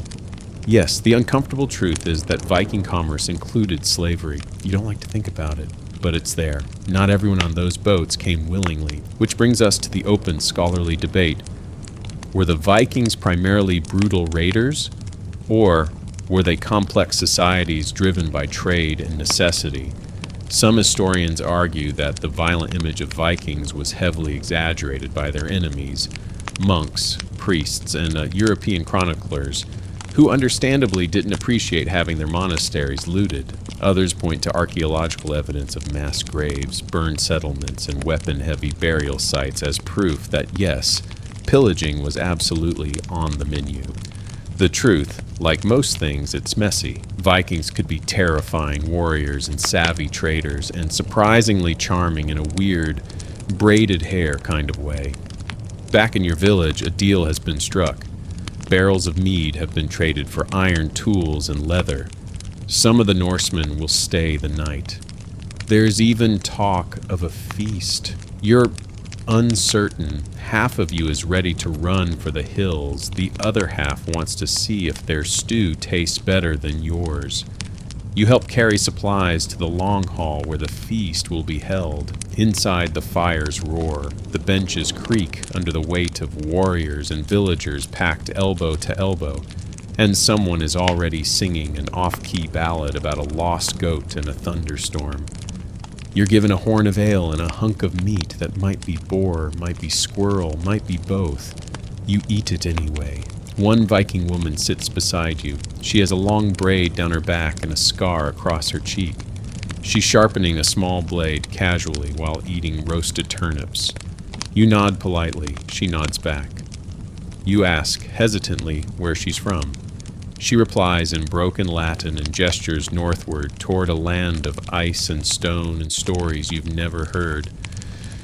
Yes, the uncomfortable truth is that Viking commerce included slavery. You don't like to think about it, but it's there. Not everyone on those boats came willingly, which brings us to the open scholarly debate. Were the Vikings primarily brutal raiders, or were they complex societies driven by trade and necessity? Some historians argue that the violent image of Vikings was heavily exaggerated by their enemies, monks, priests, and European chroniclers, who understandably didn't appreciate having their monasteries looted. Others point to archaeological evidence of mass graves, burned settlements, and weapon-heavy burial sites as proof that, yes, pillaging was absolutely on the menu. The truth, like most things, it's messy. Vikings could be terrifying warriors and savvy traders, and surprisingly charming in a weird, braided hair kind of way. Back in your village, a deal has been struck. Barrels of mead have been traded for iron tools and leather. Some of the Norsemen will stay the night. There's even talk of a feast. You're uncertain. Half of you is ready to run for the hills. The other half wants to see if their stew tastes better than yours. You help carry supplies to the long hall where the feast will be held. Inside, the fires roar. The benches creak under the weight of warriors and villagers packed elbow to elbow. And someone is already singing an off-key ballad about a lost goat and a thunderstorm. You're given a horn of ale and a hunk of meat that might be boar, might be squirrel, might be both. You eat it anyway. One Viking woman sits beside you. She has a long braid down her back and a scar across her cheek. She's sharpening a small blade casually while eating roasted turnips. You nod politely. She nods back. You ask, hesitantly, where she's from. She replies in broken Latin and gestures northward toward a land of ice and stone and stories you've never heard.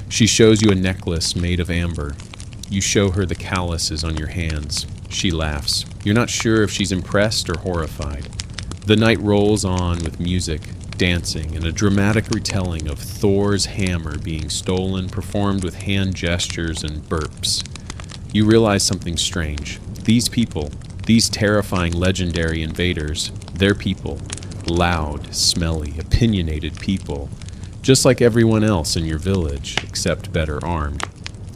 She shows you a necklace made of amber. You show her the calluses on your hands. She laughs. You're not sure if she's impressed or horrified. The night rolls on with music, dancing, and a dramatic retelling of Thor's hammer being stolen, performed with hand gestures and burps. You realize something strange. These people, these terrifying legendary invaders, they're people. Loud, smelly, opinionated people. Just like everyone else in your village, except better armed.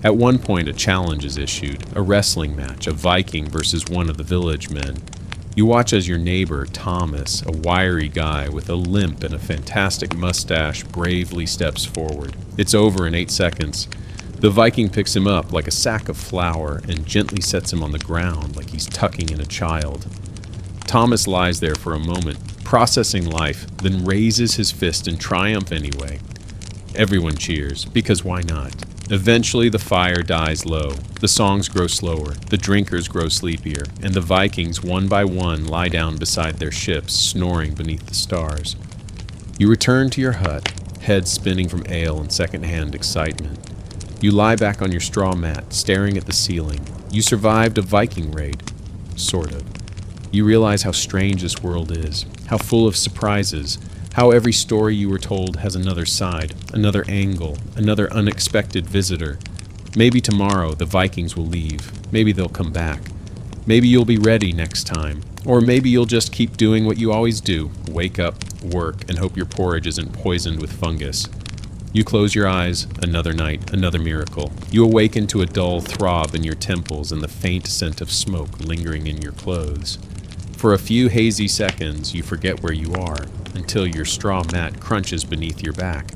At one point, a challenge is issued, a wrestling match, a Viking versus one of the village men. You watch as your neighbor, Thomas, a wiry guy with a limp and a fantastic mustache, bravely steps forward. It's over in 8 seconds. The Viking picks him up like a sack of flour and gently sets him on the ground like he's tucking in a child. Thomas lies there for a moment, processing life, then raises his fist in triumph anyway. Everyone cheers, because why not? Eventually the fire dies low, the songs grow slower, the drinkers grow sleepier, and the Vikings one by one lie down beside their ships, snoring beneath the stars. You return to your hut, head spinning from ale and second-hand excitement. You lie back on your straw mat, staring at the ceiling. You survived a Viking raid. Sort of. You realize how strange this world is, how full of surprises, how every story you were told has another side, another angle, another unexpected visitor. Maybe tomorrow the Vikings will leave. Maybe they'll come back. Maybe you'll be ready next time. Or maybe you'll just keep doing what you always do. Wake up, work, and hope your porridge isn't poisoned with fungus. You close your eyes, another night, another miracle. You awaken to a dull throb in your temples and the faint scent of smoke lingering in your clothes. For a few hazy seconds, you forget where you are. until your straw mat crunches beneath your back.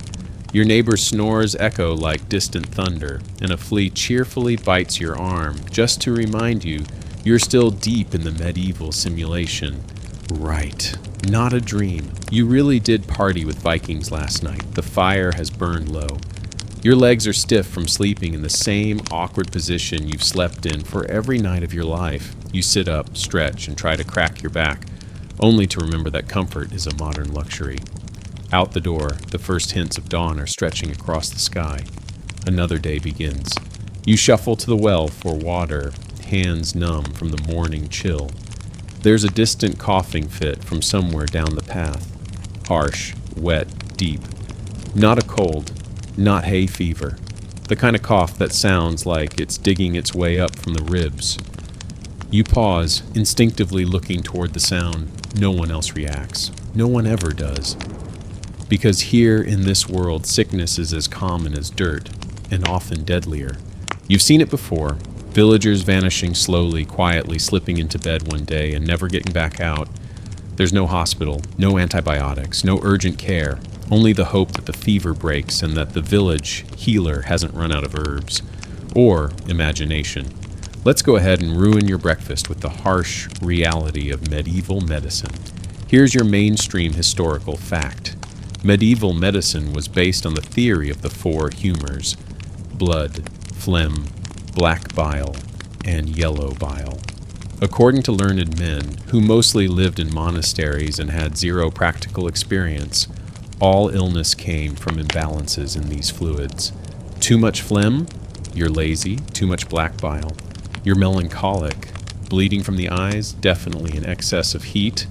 Your neighbor's snores echo like distant thunder, and a flea cheerfully bites your arm just to remind you you're still deep in the medieval simulation. Right. Not a dream. You really did party with Vikings last night. The fire has burned low. Your legs are stiff from sleeping in the same awkward position you've slept in for every night of your life. You sit up, stretch, and try to crack your back, only to remember that comfort is a modern luxury. Out the door, the first hints of dawn are stretching across the sky. Another day begins. You shuffle to the well for water, hands numb from the morning chill. There's a distant coughing fit from somewhere down the path. Harsh, wet, deep. Not a cold, not hay fever. The kind of cough that sounds like it's digging its way up from the ribs. You pause, instinctively looking toward the sound. No one else reacts. No one ever does. Because here in this world, sickness is as common as dirt, and often deadlier. You've seen it before. Villagers vanishing slowly, quietly, slipping into bed one day and never getting back out. There's no hospital, no antibiotics, no urgent care, only the hope that the fever breaks and that the village healer hasn't run out of herbs. Or imagination. Let's go ahead and ruin your breakfast with the harsh reality of medieval medicine. Here's your mainstream historical fact. Medieval medicine was based on the theory of the four humors: blood, phlegm, black bile, and yellow bile. According to learned men, who mostly lived in monasteries and had zero practical experience, all illness came from imbalances in these fluids. Too much phlegm? You're lazy. Too much black bile? You're melancholic. Bleeding from the eyes? Definitely an excess of heat.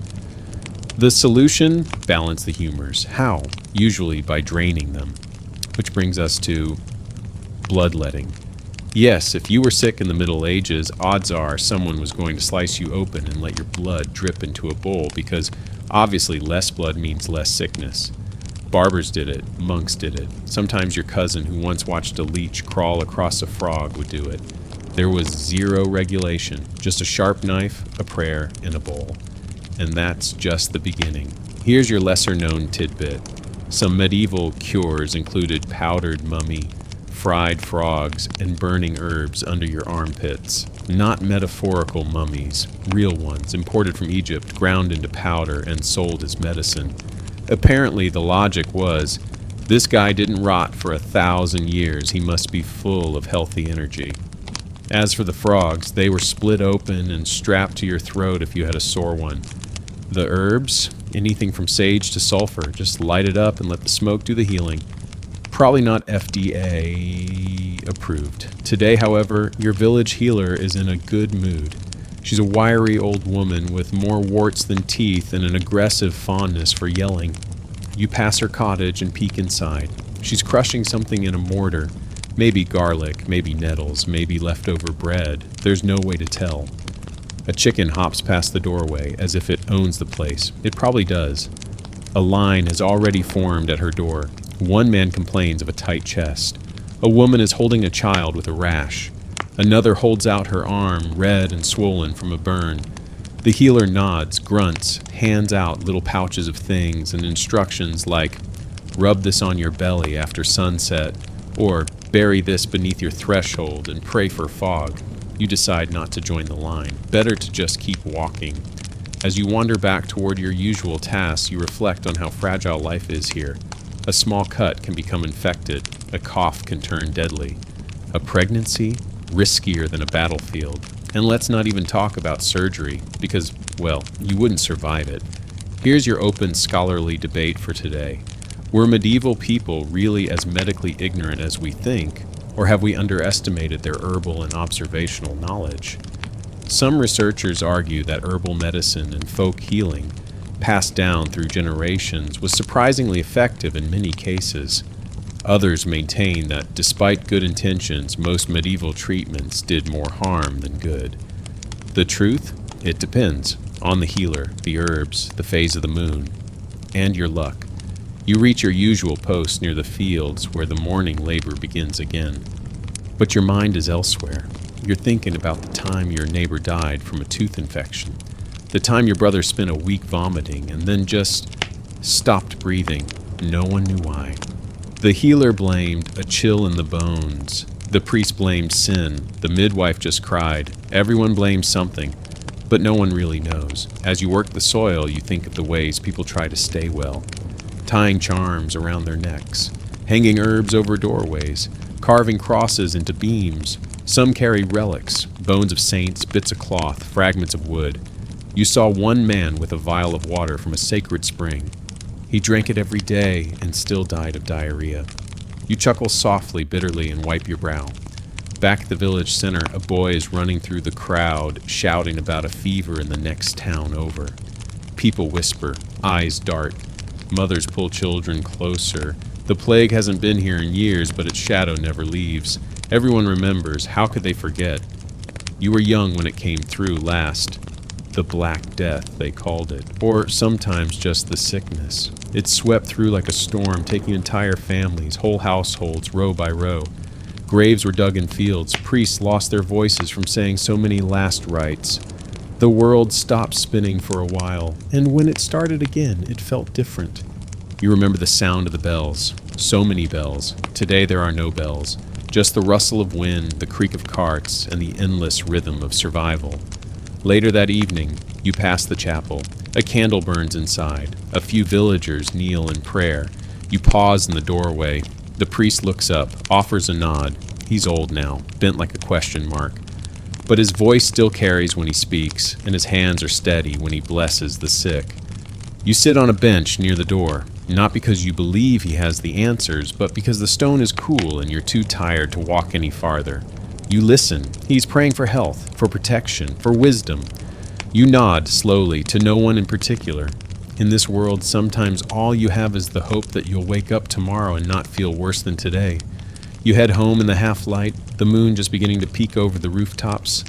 The solution? Balance the humors. How? Usually by draining them. Which brings us to bloodletting. Yes, if you were sick in the Middle Ages, odds are someone was going to slice you open and let your blood drip into a bowl, because obviously less blood means less sickness. Barbers did it. Monks did it. Sometimes your cousin who once watched a leech crawl across a frog would do it. There was zero regulation, just a sharp knife, a prayer, and a bowl. And that's just the beginning. Here's your lesser-known tidbit. Some medieval cures included powdered mummy, fried frogs, and burning herbs under your armpits. Not metaphorical mummies, real ones, imported from Egypt, ground into powder, and sold as medicine. Apparently, the logic was, this guy didn't rot for 1,000 years, he must be full of healthy energy. As for the frogs, they were split open and strapped to your throat if you had a sore one. The herbs, anything from sage to sulfur, just light it up and let the smoke do the healing. Probably not FDA approved. Today, however, your village healer is in a good mood. She's a wiry old woman with more warts than teeth and an aggressive fondness for yelling. You pass her cottage and peek inside. She's crushing something in a mortar. Maybe garlic, maybe nettles, maybe leftover bread. There's no way to tell. A chicken hops past the doorway as if it owns the place. It probably does. A line has already formed at her door. One man complains of a tight chest. A woman is holding a child with a rash. Another holds out her arm, red and swollen from a burn. The healer nods, grunts, hands out little pouches of things and instructions like, rub this on your belly after sunset, or bury this beneath your threshold and pray for fog. You decide not to join the line. Better to just keep walking. As you wander back toward your usual tasks, you reflect on how fragile life is here. A small cut can become infected. A cough can turn deadly. A pregnancy? Riskier than a battlefield. And let's not even talk about surgery, because, well, you wouldn't survive it. Here's your open scholarly debate for today. Were medieval people really as medically ignorant as we think, or have we underestimated their herbal and observational knowledge? Some researchers argue that herbal medicine and folk healing, passed down through generations, was surprisingly effective in many cases. Others maintain that despite good intentions, most medieval treatments did more harm than good. The truth? It depends on the healer, the herbs, the phase of the moon, and your luck. You reach your usual post near the fields where the morning labor begins again. But your mind is elsewhere. You're thinking about the time your neighbor died from a tooth infection, the time your brother spent a week vomiting, and then just stopped breathing. No one knew why. The healer blamed a chill in the bones. The priest blamed sin. The midwife just cried. Everyone blames something, but no one really knows. As you work the soil, you think of the ways people try to stay well. Tying charms around their necks, hanging herbs over doorways, carving crosses into beams. Some carry relics, bones of saints, bits of cloth, fragments of wood. You saw one man with a vial of water from a sacred spring. He drank it every day and still died of diarrhea. You chuckle softly, bitterly, and wipe your brow. Back at the village center, a boy is running through the crowd, shouting about a fever in the next town over. People whisper, eyes dart. Mothers pull children closer. The plague hasn't been here in years, but its shadow never leaves. Everyone remembers. How could they forget? You were young when it came through last. The Black Death, they called it. Or sometimes just the sickness. It swept through like a storm, taking entire families, whole households, row by row. Graves were dug in fields. Priests lost their voices from saying so many last rites. The world stopped spinning for a while, and when it started again, it felt different. You remember the sound of the bells. So many bells. Today there are no bells. Just the rustle of wind, the creak of carts, and the endless rhythm of survival. Later that evening, you pass the chapel. A candle burns inside. A few villagers kneel in prayer. You pause in the doorway. The priest looks up, offers a nod. He's old now, bent like a question mark. But his voice still carries when he speaks, and his hands are steady when he blesses the sick. You sit on a bench near the door, not because you believe he has the answers, but because the stone is cool and you're too tired to walk any farther. You listen. He's praying for health, for protection, for wisdom. You nod slowly to no one in particular. In this world, sometimes all you have is the hope that you'll wake up tomorrow and not feel worse than today. You head home in the half-light, the moon just beginning to peek over the rooftops.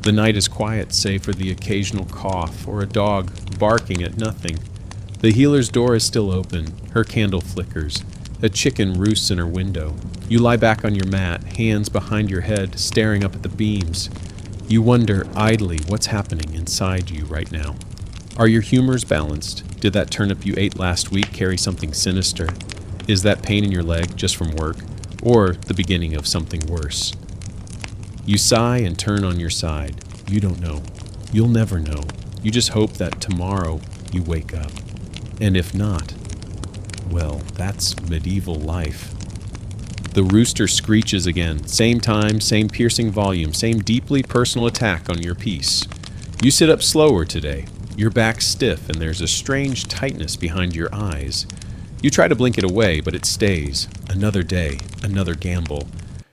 The night is quiet, save for the occasional cough or a dog barking at nothing. The healer's door is still open. Her candle flickers. A chicken roosts in her window. You lie back on your mat, hands behind your head, staring up at the beams. You wonder idly what's happening inside you right now. Are your humors balanced? Did that turnip you ate last week carry something sinister? Is that pain in your leg just from work? Or the beginning of something worse? You sigh and turn on your side. You don't know. You'll never know. You just hope that tomorrow you wake up. And if not, well, that's medieval life. The rooster screeches again. Same time, same piercing volume, same deeply personal attack on your peace. You sit up slower today. Your back's stiff and there's a strange tightness behind your eyes. You try to blink it away, but it stays. Another day, another gamble.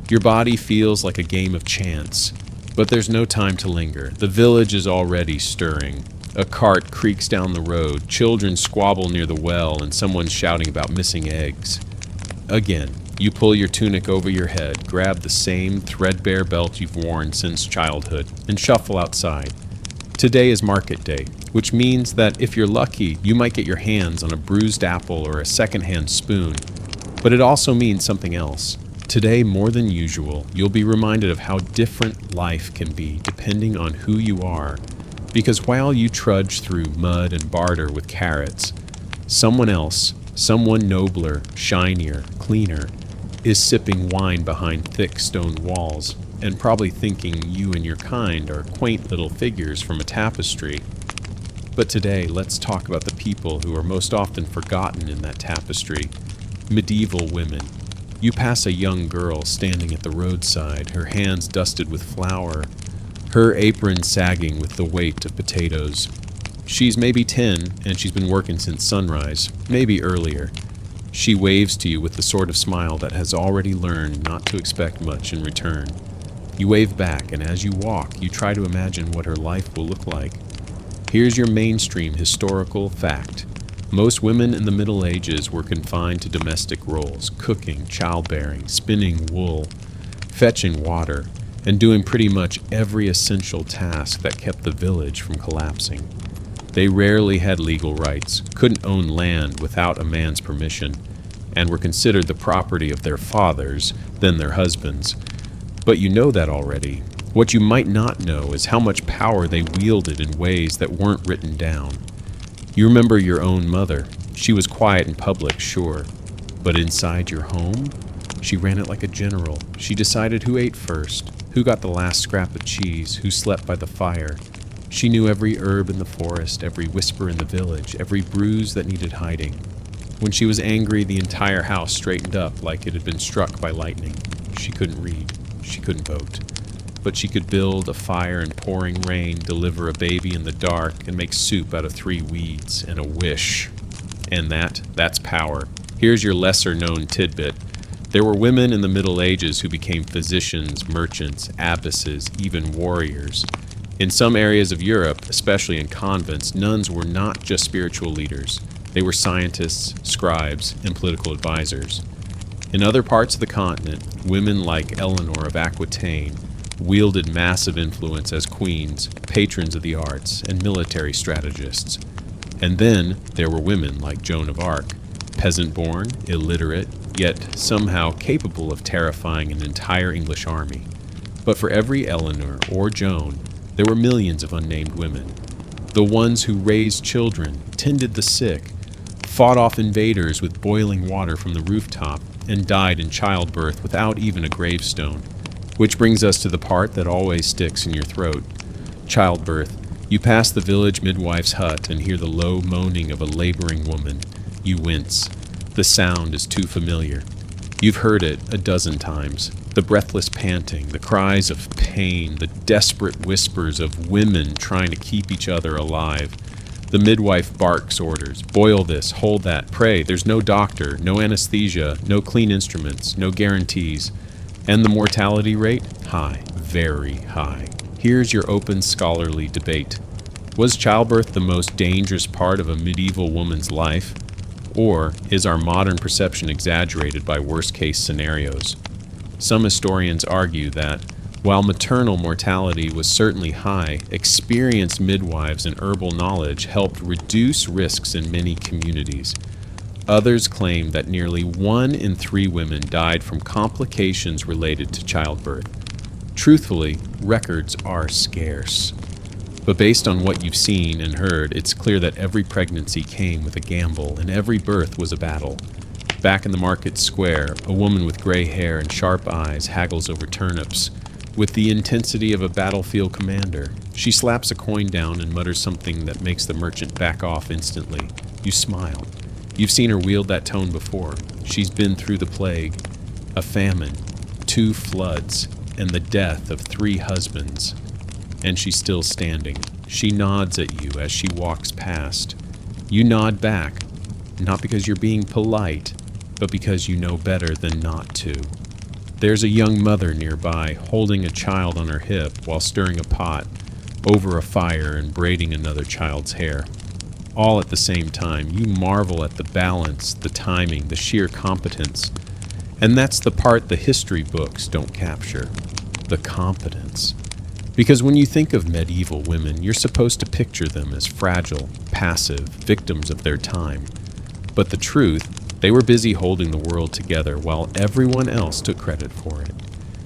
Your body feels like a game of chance. But there's no time to linger. The village is already stirring. A cart creaks down the road. Children squabble near the well, and someone's shouting about missing eggs. Again, you pull your tunic over your head, grab the same threadbare belt you've worn since childhood, and shuffle outside. Today is market day, which means that if you're lucky, you might get your hands on a bruised apple or a secondhand spoon. But it also means something else. Today, more than usual, you'll be reminded of how different life can be depending on who you are. Because while you trudge through mud and barter with carrots, someone else, someone nobler, shinier, cleaner, is sipping wine behind thick stone walls and probably thinking you and your kind are quaint little figures from a tapestry. But today, let's talk about the people who are most often forgotten in that tapestry. Medieval women. You pass a young girl standing at the roadside, her hands dusted with flour, her apron sagging with the weight of potatoes. She's maybe 10, and she's been working since sunrise, maybe earlier. She waves to you with the sort of smile that has already learned not to expect much in return. You wave back, and as you walk, you try to imagine what her life will look like. Here's your mainstream historical fact. Most women in the Middle Ages were confined to domestic roles, cooking, childbearing, spinning wool, fetching water, and doing pretty much every essential task that kept the village from collapsing. They rarely had legal rights, couldn't own land without a man's permission, and were considered the property of their fathers, then their husbands. But you know that already. What you might not know is how much power they wielded in ways that weren't written down. You remember your own mother. She was quiet in public, sure, but inside your home, she ran it like a general. She decided who ate first, who got the last scrap of cheese, who slept by the fire. She knew every herb in the forest, every whisper in the village, every bruise that needed hiding. When she was angry, the entire house straightened up like it had been struck by lightning. She couldn't read. She couldn't vote. But she could build a fire in pouring rain, deliver a baby in the dark, and make soup out of 3 weeds and a wish. And that's power. Here's your lesser-known tidbit. There were women in the Middle Ages who became physicians, merchants, abbesses, even warriors. In some areas of Europe, especially in convents, nuns were not just spiritual leaders. They were scientists, scribes, and political advisors. In other parts of the continent, women like Eleanor of Aquitaine wielded massive influence as queens, patrons of the arts, and military strategists. And then there were women like Joan of Arc, peasant-born, illiterate, yet somehow capable of terrifying an entire English army. But for every Eleanor or Joan, there were millions of unnamed women. The ones who raised children, tended the sick, fought off invaders with boiling water from the rooftop, and died in childbirth without even a gravestone. Which brings us to the part that always sticks in your throat. Childbirth. You pass the village midwife's hut and hear the low moaning of a laboring woman. You wince. The sound is too familiar. You've heard it a dozen times. The breathless panting, the cries of pain, the desperate whispers of women trying to keep each other alive. The midwife barks orders. Boil this, hold that, pray. There's no doctor, no anesthesia, no clean instruments, no guarantees. And the mortality rate? High, very high. Here's your open scholarly debate. Was childbirth the most dangerous part of a medieval woman's life? Or is our modern perception exaggerated by worst-case scenarios? Some historians argue that, while maternal mortality was certainly high, experienced midwives and herbal knowledge helped reduce risks in many communities. Others claim that nearly 1 in 3 women died from complications related to childbirth. Truthfully, records are scarce. But based on what you've seen and heard, it's clear that every pregnancy came with a gamble, and every birth was a battle. Back in the market square, a woman with gray hair and sharp eyes haggles over turnips. With the intensity of a battlefield commander, she slaps a coin down and mutters something that makes the merchant back off instantly. You smile. You've seen her wield that tone before. She's been through the plague, a famine, 2 floods, and the death of 3 husbands. And she's still standing. She nods at you as she walks past. You nod back, not because you're being polite, but because you know better than not to. There's a young mother nearby, holding a child on her hip while stirring a pot over a fire and braiding another child's hair. All at the same time, you marvel at the balance, the timing, the sheer competence. And that's the part the history books don't capture. The competence. Because when you think of medieval women, you're supposed to picture them as fragile, passive, victims of their time. But the truth, they were busy holding the world together while everyone else took credit for it.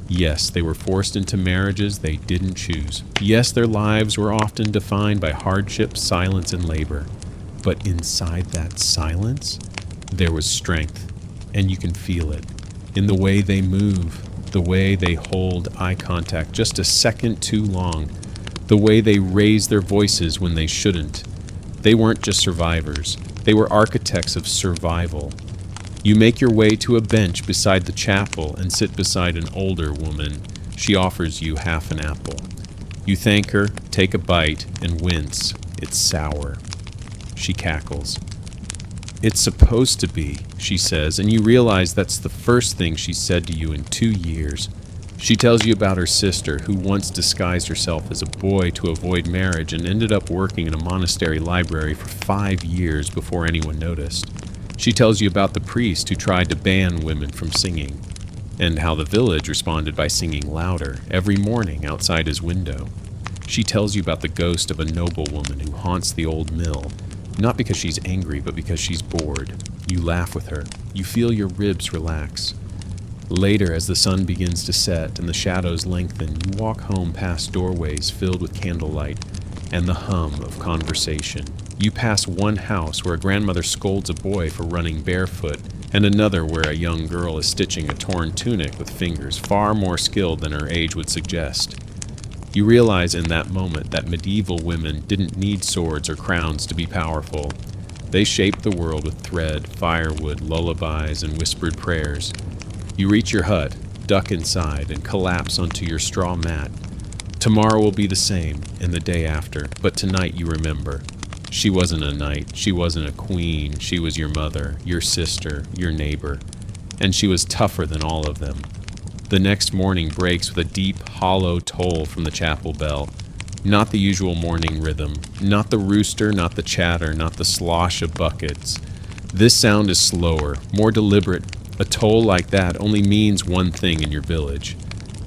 Yes, they were forced into marriages they didn't choose. Yes, their lives were often defined by hardship, silence, and labor. But inside that silence, there was strength, and you can feel it in the way they move, the way they hold eye contact just a second too long, the way they raise their voices when they shouldn't. They weren't just survivors. They were architects of survival. You make your way to a bench beside the chapel and sit beside an older woman. She offers you half an apple. You thank her, take a bite, and wince. It's sour. She cackles. It's supposed to be, she says, and you realize that's the first thing she's said to you in 2 years. She tells you about her sister, who once disguised herself as a boy to avoid marriage and ended up working in a monastery library for 5 years before anyone noticed. She tells you about the priest who tried to ban women from singing, and how the village responded by singing louder every morning outside his window. She tells you about the ghost of a noblewoman who haunts the old mill, not because she's angry, but because she's bored. You laugh with her. You feel your ribs relax. Later, as the sun begins to set and the shadows lengthen, you walk home past doorways filled with candlelight and the hum of conversation. You pass one house where a grandmother scolds a boy for running barefoot, and another where a young girl is stitching a torn tunic with fingers far more skilled than her age would suggest. You realize in that moment that medieval women didn't need swords or crowns to be powerful. They shaped the world with thread, firewood, lullabies, and whispered prayers. You reach your hut, duck inside, and collapse onto your straw mat. Tomorrow will be the same, and the day after, but tonight you remember. She wasn't a knight, she wasn't a queen, she was your mother, your sister, your neighbor, and she was tougher than all of them. The next morning breaks with a deep, hollow toll from the chapel bell. Not the usual morning rhythm, not the rooster, not the chatter, not the slosh of buckets. This sound is slower, more deliberate. A toll like that only means one thing in your village.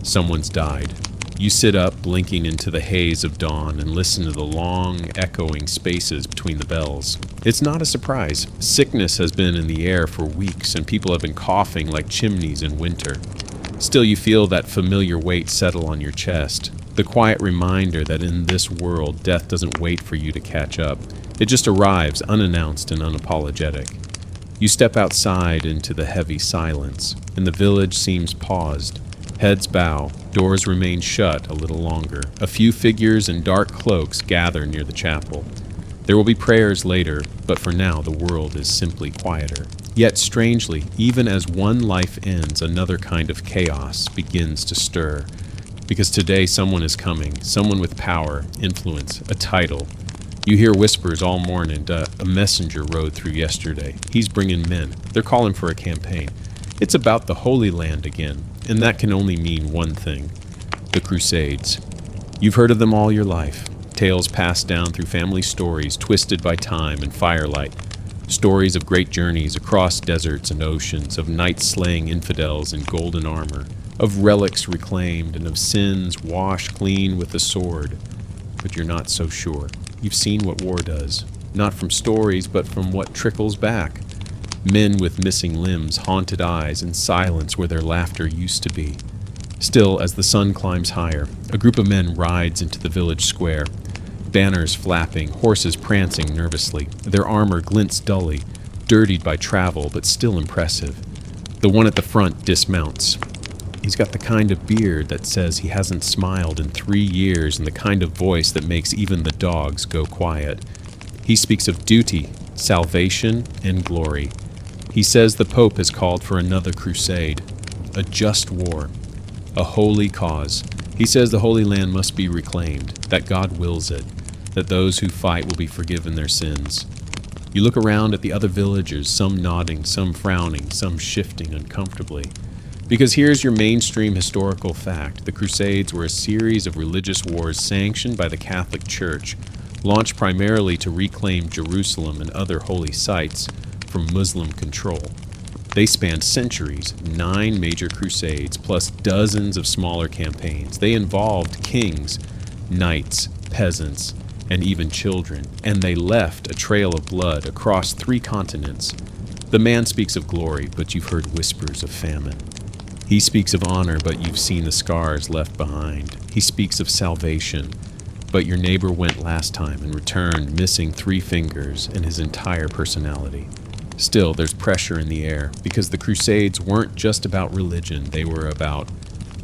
Someone's died. You sit up, blinking into the haze of dawn, and listen to the long, echoing spaces between the bells. It's not a surprise. Sickness has been in the air for weeks, and people have been coughing like chimneys in winter. Still, you feel that familiar weight settle on your chest, the quiet reminder that in this world, death doesn't wait for you to catch up. It just arrives, unannounced and unapologetic. You step outside into the heavy silence, and the village seems paused. Heads bow, doors remain shut a little longer. A few figures in dark cloaks gather near the chapel. There will be prayers later, but for now the world is simply quieter. Yet strangely, even as one life ends, another kind of chaos begins to stir. Because today someone is coming, someone with power, influence, a title. You hear whispers all morning. A messenger rode through yesterday. He's bringing men. They're calling for a campaign. It's about the Holy Land again, and that can only mean one thing: the Crusades. You've heard of them all your life. Tales passed down through family stories, twisted by time and firelight. Stories of great journeys across deserts and oceans, of knights slaying infidels in golden armor, of relics reclaimed, and of sins washed clean with the sword. But you're not so sure. You've seen what war does, not from stories, but from what trickles back. Men with missing limbs, haunted eyes, and silence where their laughter used to be. Still, as the sun climbs higher, a group of men rides into the village square. Banners flapping, horses prancing nervously. Their armor glints dully, dirtied by travel, but still impressive. The one at the front dismounts. He's got the kind of beard that says he hasn't smiled in 3 years, and the kind of voice that makes even the dogs go quiet. He speaks of duty, salvation, and glory. He says the Pope has called for another crusade, a just war, a holy cause. He says the Holy Land must be reclaimed, that God wills it, that those who fight will be forgiven their sins. You look around at the other villagers, some nodding, some frowning, some shifting uncomfortably. Because here's your mainstream historical fact. The Crusades were a series of religious wars sanctioned by the Catholic Church, launched primarily to reclaim Jerusalem and other holy sites from Muslim control. They spanned centuries, 9 major crusades, plus dozens of smaller campaigns. They involved kings, knights, peasants, and even children, and they left a trail of blood across 3 continents. The man speaks of glory, but you've heard whispers of famine. He speaks of honor, but you've seen the scars left behind. He speaks of salvation, but your neighbor went last time and returned missing 3 fingers and his entire personality. Still, there's pressure in the air, because the Crusades weren't just about religion. They were about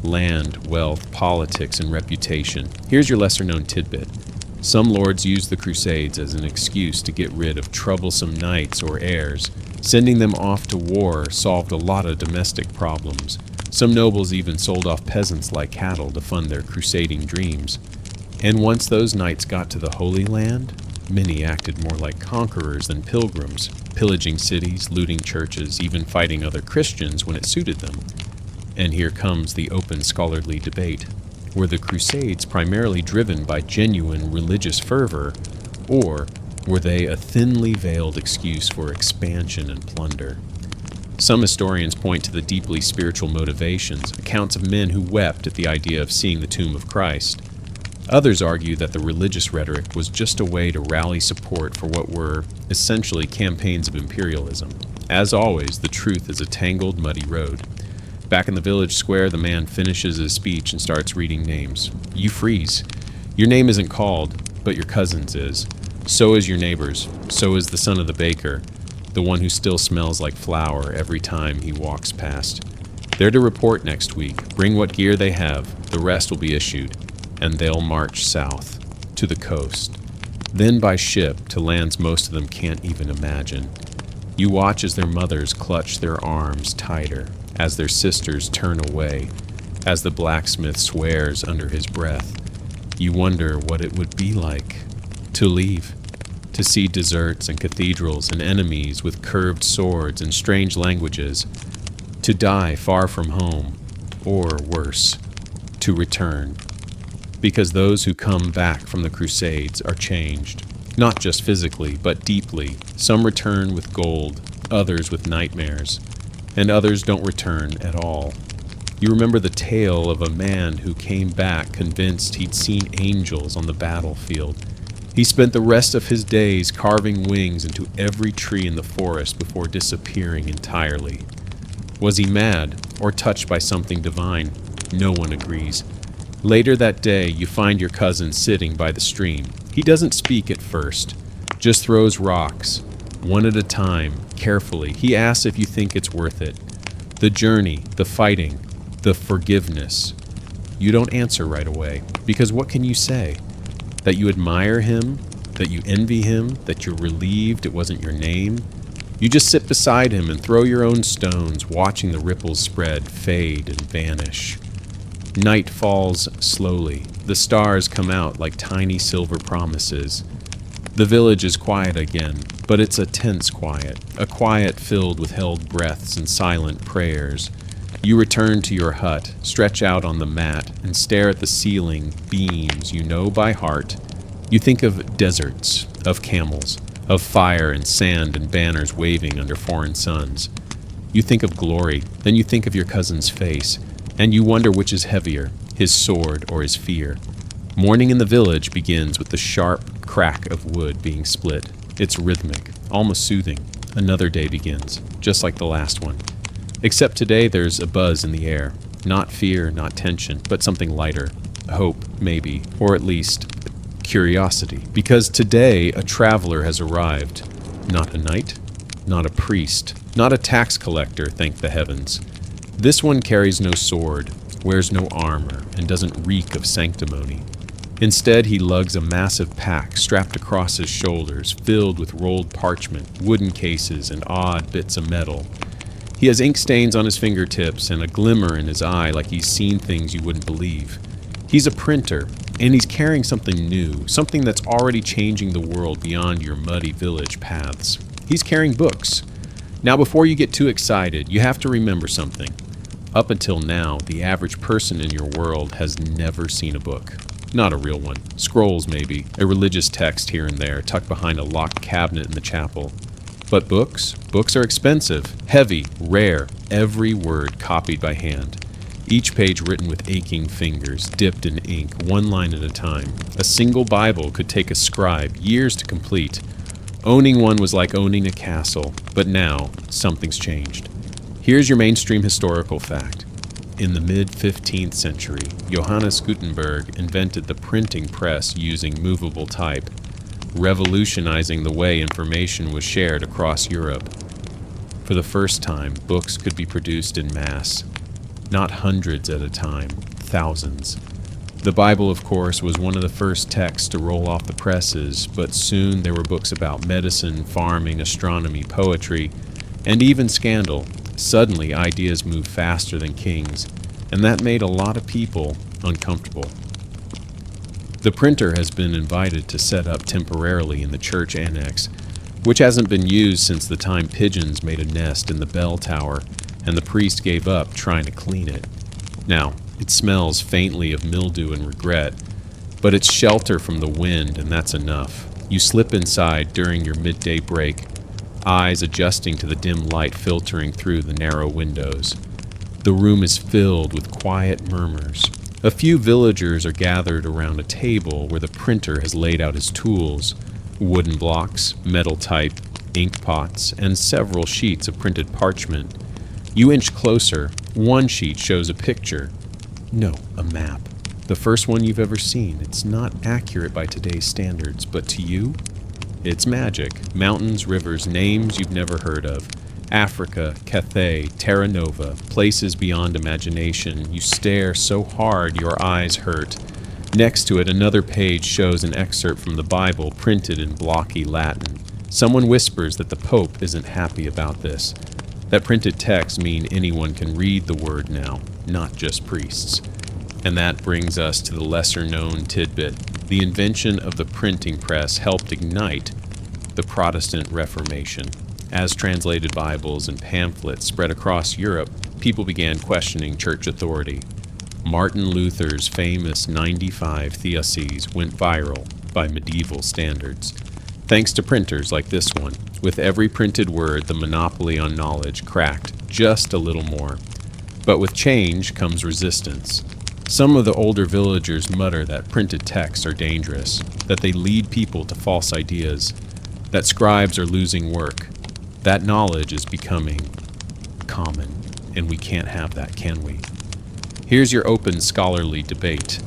land, wealth, politics, and reputation. Here's your lesser-known tidbit. Some lords used the Crusades as an excuse to get rid of troublesome knights or heirs. Sending them off to war solved a lot of domestic problems. Some nobles even sold off peasants like cattle to fund their crusading dreams. And once those knights got to the Holy Land, many acted more like conquerors than pilgrims, pillaging cities, looting churches, even fighting other Christians when it suited them. And here comes the open scholarly debate. Were the Crusades primarily driven by genuine religious fervor, or were they a thinly veiled excuse for expansion and plunder? Some historians point to the deeply spiritual motivations, accounts of men who wept at the idea of seeing the tomb of Christ. Others argue that the religious rhetoric was just a way to rally support for what were essentially campaigns of imperialism. As always, the truth is a tangled, muddy road. Back in the village square, the man finishes his speech and starts reading names. You freeze. Your name isn't called, but your cousin's is. So is your neighbor's. So is the son of the baker, the one who still smells like flour every time he walks past. They're to report next week, bring what gear they have, the rest will be issued, and they'll march south, to the coast. Then by ship to lands most of them can't even imagine. You watch as their mothers clutch their arms tighter, as their sisters turn away, as the blacksmith swears under his breath. You wonder what it would be like to leave, to see deserts and cathedrals and enemies with curved swords and strange languages, to die far from home, or worse, to return. Because those who come back from the Crusades are changed, not just physically, but deeply. Some return with gold, others with nightmares, and others don't return at all. You remember the tale of a man who came back convinced he'd seen angels on the battlefield. He spent the rest of his days carving wings into every tree in the forest before disappearing entirely. Was he mad or touched by something divine? No one agrees. Later that day, you find your cousin sitting by the stream. He doesn't speak at first, just throws rocks, one at a time, carefully. He asks if you think it's worth it. The journey, the fighting, the forgiveness. You don't answer right away, because what can you say? That you admire him, that you envy him, that you're relieved it wasn't your name? You just sit beside him and throw your own stones, watching the ripples spread, fade, and vanish. Night falls slowly. The stars come out like tiny silver promises. The village is quiet again, but it's a tense quiet, a quiet filled with held breaths and silent prayers. You return to your hut, stretch out on the mat, and stare at the ceiling beams you know by heart. You think of deserts, of camels, of fire and sand and banners waving under foreign suns. You think of glory, then you think of your cousin's face, and you wonder which is heavier, his sword or his fear. Morning in the village begins with the sharp crack of wood being split. It's rhythmic, almost soothing. Another day begins, just like the last one. Except today there's a buzz in the air. Not fear, not tension, but something lighter. Hope, maybe, or at least curiosity. Because today a traveler has arrived. Not a knight, not a priest, not a tax collector, thank the heavens. This one carries no sword, wears no armor, and doesn't reek of sanctimony. Instead, he lugs a massive pack strapped across his shoulders, filled with rolled parchment, wooden cases, and odd bits of metal. He has ink stains on his fingertips and a glimmer in his eye like he's seen things you wouldn't believe. He's a printer, and he's carrying something new, something that's already changing the world beyond your muddy village paths. He's carrying books. Now, before you get too excited, you have to remember something. Up until now, the average person in your world has never seen a book. Not a real one. Scrolls, maybe. A religious text here and there, tucked behind a locked cabinet in the chapel. But books? Books are expensive, heavy, rare, every word copied by hand. Each page written with aching fingers, dipped in ink, one line at a time. A single Bible could take a scribe years to complete. Owning one was like owning a castle, but now something's changed. Here's your mainstream historical fact. In the mid-15th century, Johannes Gutenberg invented the printing press using movable type, revolutionizing the way information was shared across Europe. For the first time, books could be produced in mass, not hundreds at a time, thousands. The Bible, of course, was one of the first texts to roll off the presses, but soon there were books about medicine, farming, astronomy, poetry, and even scandal. Suddenly, ideas moved faster than kings, and that made a lot of people uncomfortable. The printer has been invited to set up temporarily in the church annex, which hasn't been used since the time pigeons made a nest in the bell tower and the priest gave up trying to clean it. Now, it smells faintly of mildew and regret, but it's shelter from the wind, and that's enough. You slip inside during your midday break, eyes adjusting to the dim light filtering through the narrow windows. The room is filled with quiet murmurs. A few villagers are gathered around a table where the printer has laid out his tools, wooden blocks, metal type, ink pots, and several sheets of printed parchment. You inch closer. One sheet shows a picture. No, a map. The first one you've ever seen. It's not accurate by today's standards, but to you, It's magic. Mountains, rivers, names you've never heard of. Africa, Cathay, Terra Nova, places beyond imagination. You stare so hard your eyes hurt. Next to it, another page shows an excerpt from the Bible printed in blocky Latin. Someone whispers that the Pope isn't happy about this. That printed text means anyone can read the word now, not just priests. And that brings us to the lesser-known tidbit. The invention of the printing press helped ignite the Protestant Reformation. As translated Bibles and pamphlets spread across Europe, people began questioning church authority. Martin Luther's famous 95 Theses went viral by medieval standards. Thanks to printers like this one, with every printed word, the monopoly on knowledge cracked just a little more. But with change comes resistance. Some of the older villagers mutter that printed texts are dangerous, that they lead people to false ideas, that scribes are losing work. That knowledge is becoming common, and we can't have that, can we? Here's your open scholarly debate.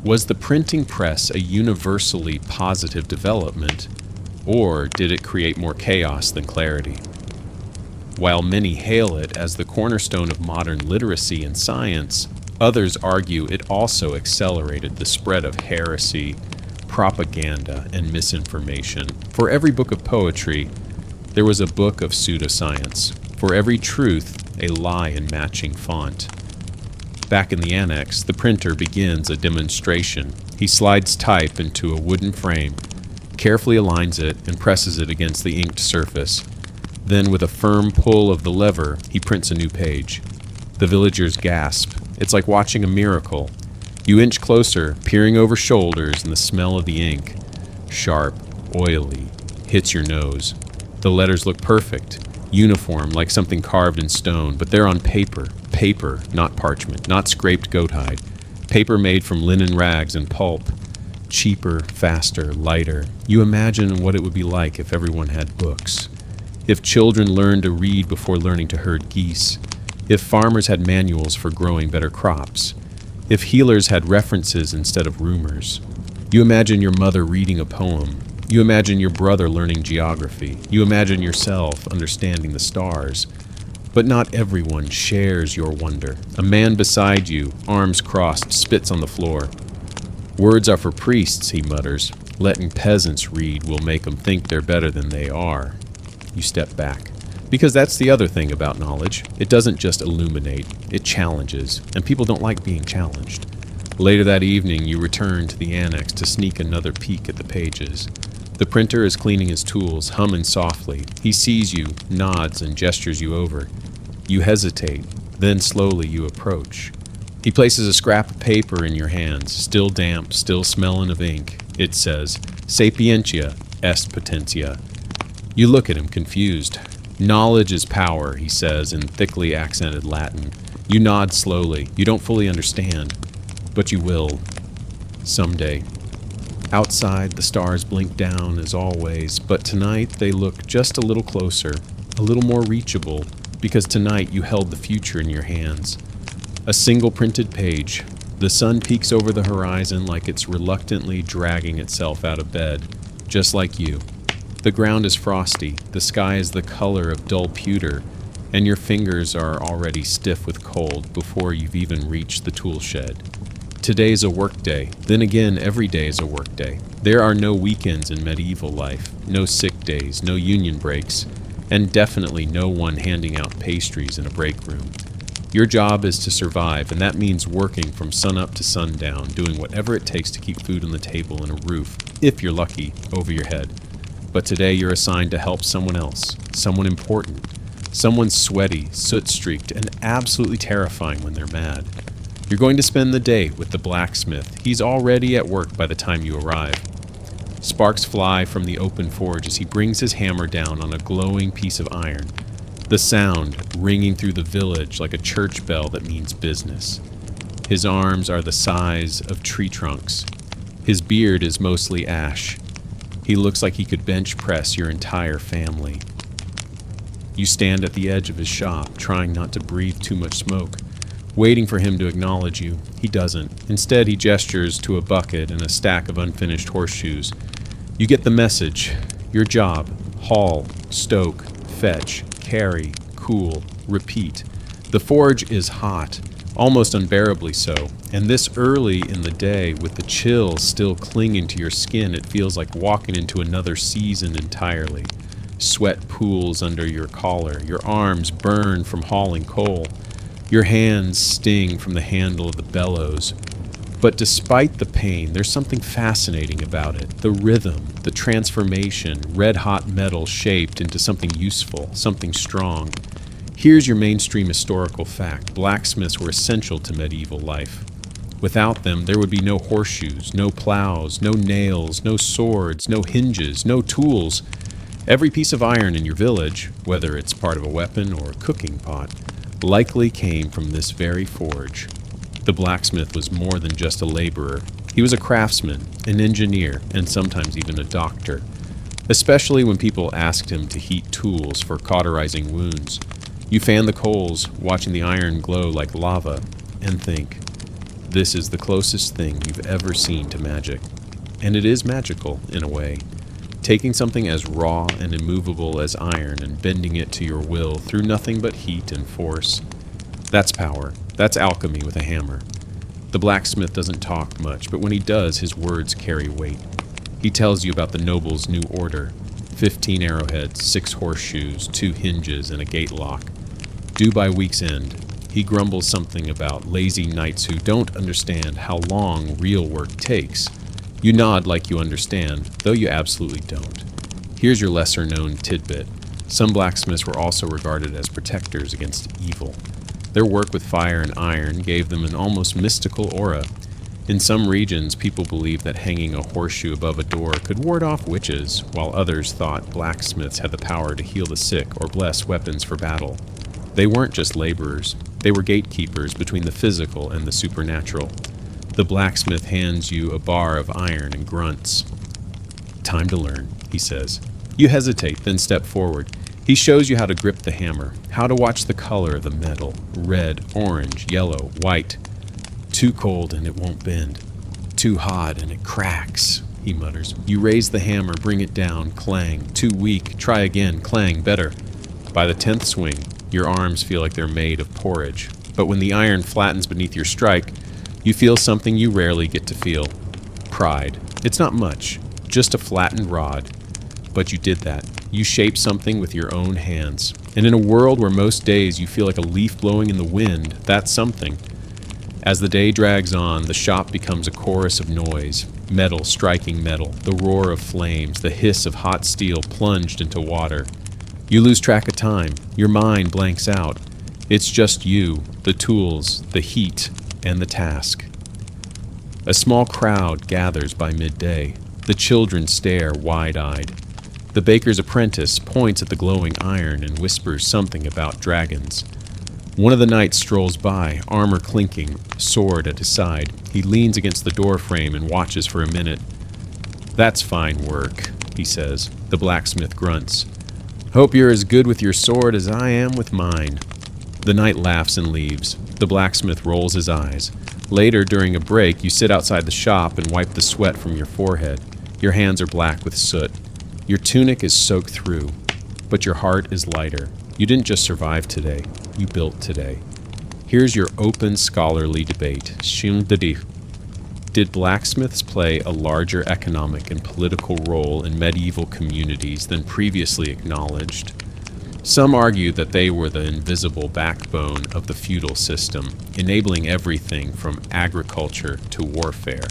Was the printing press a universally positive development, or did it create more chaos than clarity? While many hail it as the cornerstone of modern literacy and science, others argue it also accelerated the spread of heresy, propaganda, and misinformation. For every book of poetry, there was a book of pseudoscience. For every truth, a lie in matching font. Back in the annex, the printer begins a demonstration. He slides type into a wooden frame, carefully aligns it, and presses it against the inked surface. Then, with a firm pull of the lever, he prints a new page. The villagers gasp. It's like watching a miracle. You inch closer, peering over shoulders, and the smell of the ink, sharp, oily, hits your nose. The letters look perfect, uniform, like something carved in stone, but they're on paper. Paper, not parchment, not scraped goat hide. Paper made from linen rags and pulp. Cheaper, faster, lighter. You imagine what it would be like if everyone had books. If children learned to read before learning to herd geese. If farmers had manuals for growing better crops. If healers had references instead of rumors. You imagine your mother reading a poem. You imagine your brother learning geography. You imagine yourself understanding the stars. But not everyone shares your wonder. A man beside you, arms crossed, spits on the floor. Words are for priests, he mutters. Letting peasants read will make them think they're better than they are. You step back. Because that's the other thing about knowledge. It doesn't just illuminate, it challenges, and people don't like being challenged. Later that evening, you return to the annex to sneak another peek at the pages. The printer is cleaning his tools, humming softly. He sees you, nods, and gestures you over. You hesitate, then slowly you approach. He places a scrap of paper in your hands, still damp, still smelling of ink. It says, Sapientia est potentia. You look at him, confused. Knowledge is power, he says in thickly accented Latin. You nod slowly. You don't fully understand, but you will. Someday. Outside, the stars blink down as always, but tonight they look just a little closer, a little more reachable, because tonight you held the future in your hands. A single printed page. The sun peeks over the horizon like it's reluctantly dragging itself out of bed, just like you. The ground is frosty, the sky is the color of dull pewter, and your fingers are already stiff with cold before you've even reached the tool shed. Today's a work day. Then again, every day is a work day. There are no weekends in medieval life, no sick days, no union breaks, and definitely no one handing out pastries in a break room. Your job is to survive, and that means working from sunup to sundown, doing whatever it takes to keep food on the table and a roof, if you're lucky, over your head. But today you're assigned to help someone else, someone important, someone sweaty, soot-streaked, and absolutely terrifying when they're mad. You're going to spend the day with the blacksmith. He's already at work by the time you arrive. Sparks fly from the open forge as he brings his hammer down on a glowing piece of iron. The sound ringing through the village like a church bell that means business. His arms are the size of tree trunks. His beard is mostly ash. He looks like he could bench press your entire family. You stand at the edge of his shop, trying not to breathe too much smoke, waiting for him to acknowledge you. He doesn't. Instead, he gestures to a bucket and a stack of unfinished horseshoes. You get the message. Your job: haul, stoke, fetch, carry, cool, repeat. The forge is hot, almost unbearably so, and this early in the day, with the chill still clinging to your skin, it feels like walking into another season entirely. Sweat pools under your collar, your arms burn from hauling coal, your hands sting from the handle of the bellows. But despite the pain, there's something fascinating about it. The rhythm, the transformation, red-hot metal shaped into something useful, something strong. Here's your mainstream historical fact. Blacksmiths were essential to medieval life. Without them, there would be no horseshoes, no plows, no nails, no swords, no hinges, no tools. Every piece of iron in your village, whether it's part of a weapon or a cooking pot, likely came from this very forge. The blacksmith was more than just a laborer. He was a craftsman, an engineer, and sometimes even a doctor, especially when people asked him to heat tools for cauterizing wounds. You fan the coals, watching the iron glow like lava, and think, this is the closest thing you've ever seen to magic. And it is magical, in a way. Taking something as raw and immovable as iron and bending it to your will through nothing but heat and force. That's power. That's alchemy with a hammer. The blacksmith doesn't talk much, but when he does, his words carry weight. He tells you about the noble's new order: 15 arrowheads, 6 horseshoes, 2 hinges, and a gate lock. Due by week's end. He grumbles something about lazy knights who don't understand how long real work takes. You nod like you understand, though you absolutely don't. Here's your lesser-known tidbit. Some blacksmiths were also regarded as protectors against evil. Their work with fire and iron gave them an almost mystical aura. In some regions, people believed that hanging a horseshoe above a door could ward off witches, while others thought blacksmiths had the power to heal the sick or bless weapons for battle. They weren't just laborers. They were gatekeepers between the physical and the supernatural. The blacksmith hands you a bar of iron and grunts. Time to learn, he says. You hesitate, then step forward. He shows you how to grip the hammer, how to watch the color of the metal: red, orange, yellow, white. Too cold and it won't bend. Too hot and it cracks, he mutters. You raise the hammer, bring it down, clang. Too weak, try again, clang, better. By the 10th swing, your arms feel like they're made of porridge. But when the iron flattens beneath your strike, you feel something you rarely get to feel. Pride. It's not much, just a flattened rod. But you did that. You shaped something with your own hands. And in a world where most days you feel like a leaf blowing in the wind, that's something. As the day drags on, the shop becomes a chorus of noise. Metal striking metal, the roar of flames, the hiss of hot steel plunged into water. You lose track of time. Your mind blanks out. It's just you, the tools, the heat, and the task. A small crowd gathers by midday. The children stare wide-eyed. The baker's apprentice points at the glowing iron and whispers something about dragons. One of the knights strolls by, armor clinking, sword at his side. He leans against the doorframe and watches for a minute. That's fine work, he says. The blacksmith grunts. Hope you're as good with your sword as I am with mine. The knight laughs and leaves. The blacksmith rolls his eyes. Later, during a break, you sit outside the shop and wipe the sweat from your forehead. Your hands are black with soot. Your tunic is soaked through, but your heart is lighter. You didn't just survive today, you built today. Here's your open scholarly debate. Did blacksmiths play a larger economic and political role in medieval communities than previously acknowledged? Some argue that they were the invisible backbone of the feudal system, enabling everything from agriculture to warfare.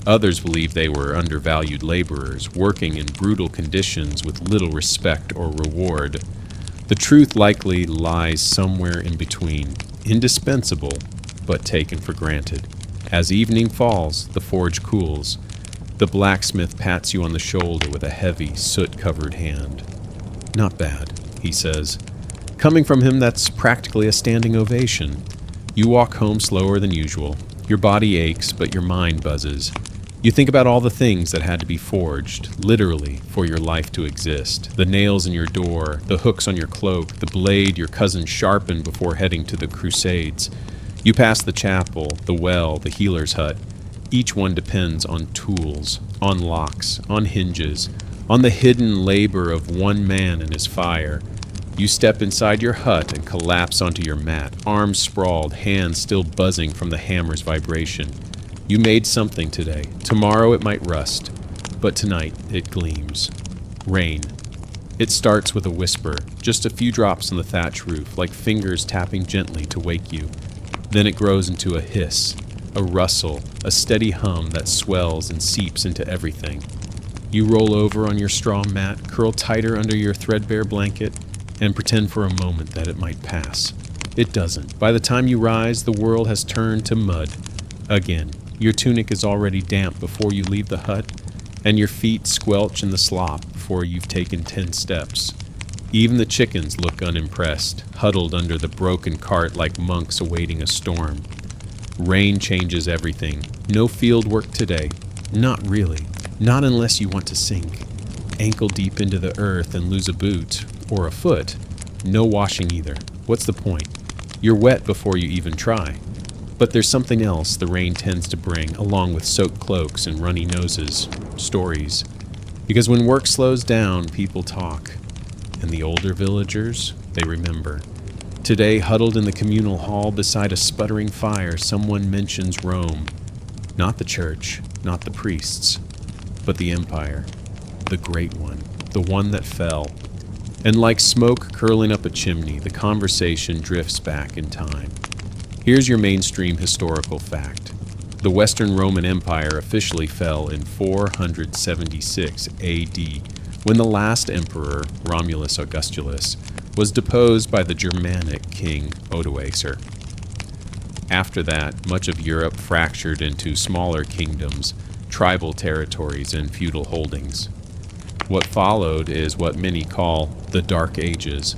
Others believe they were undervalued laborers, working in brutal conditions with little respect or reward. The truth likely lies somewhere in between, indispensable, but taken for granted. As evening falls, the forge cools. The blacksmith pats you on the shoulder with a heavy, soot-covered hand. Not bad, he says. Coming from him, that's practically a standing ovation. You walk home slower than usual. Your body aches, but your mind buzzes. You think about all the things that had to be forged, literally, for your life to exist. The nails in your door, the hooks on your cloak, the blade your cousin sharpened before heading to the Crusades. You pass the chapel, the well, the healer's hut. Each one depends on tools, on locks, on hinges, on the hidden labor of one man and his fire. You step inside your hut and collapse onto your mat, arms sprawled, hands still buzzing from the hammer's vibration. You made something today. Tomorrow it might rust, but tonight it gleams. Rain. It starts with a whisper, just a few drops on the thatch roof, like fingers tapping gently to wake you. Then it grows into a hiss, a rustle, a steady hum that swells and seeps into everything. You roll over on your straw mat, curl tighter under your threadbare blanket, and pretend for a moment that it might pass. It doesn't. By the time you rise, the world has turned to mud. Again, your tunic is already damp before you leave the hut, and your feet squelch in the slop before you've taken 10 steps. Even the chickens look unimpressed, huddled under the broken cart like monks awaiting a storm. Rain changes everything. No field work today. Not really. Not unless you want to sink ankle deep into the earth and lose a boot, or a foot. No washing either. What's the point? You're wet before you even try. But there's something else the rain tends to bring, along with soaked cloaks and runny noses. Stories. Because when work slows down, people talk. And the older villagers, they remember. Today, huddled in the communal hall beside a sputtering fire, someone mentions Rome. Not the church, not the priests, but the empire. The great one. The one that fell. And like smoke curling up a chimney, the conversation drifts back in time. Here's your mainstream historical fact. The Western Roman Empire officially fell in 476 AD, when the last emperor, Romulus Augustulus, was deposed by the Germanic king Odoacer. After that, much of Europe fractured into smaller kingdoms, tribal territories, and feudal holdings. What followed is what many call the Dark Ages,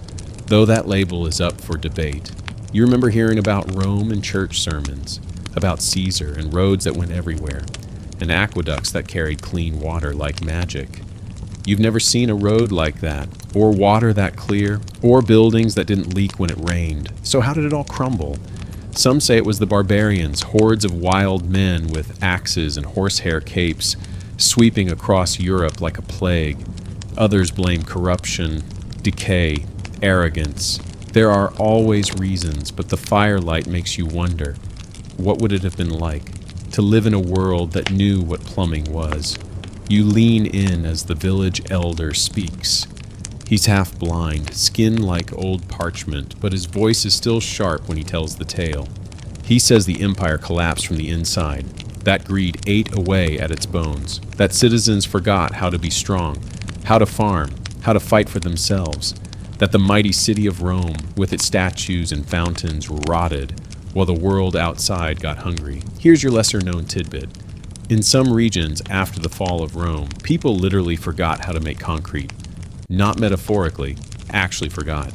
though that label is up for debate. You remember hearing about Rome in church sermons, about Caesar and roads that went everywhere, and aqueducts that carried clean water like magic. You've never seen a road like that, or water that clear, or buildings that didn't leak when it rained. So how did it all crumble? Some say it was the barbarians, hordes of wild men with axes and horsehair capes, sweeping across Europe like a plague. Others blame corruption, decay, arrogance. There are always reasons, but the firelight makes you wonder, what would it have been like to live in a world that knew what plumbing was? You lean in as the village elder speaks. He's half blind, skin like old parchment, but his voice is still sharp when he tells the tale. He says the empire collapsed from the inside. That greed ate away at its bones. That citizens forgot how to be strong, how to farm, how to fight for themselves. That the mighty city of Rome, with its statues and fountains, rotted, while the world outside got hungry. Here's your lesser-known tidbit. In some regions after the fall of Rome, people literally forgot how to make concrete. Not metaphorically, actually forgot.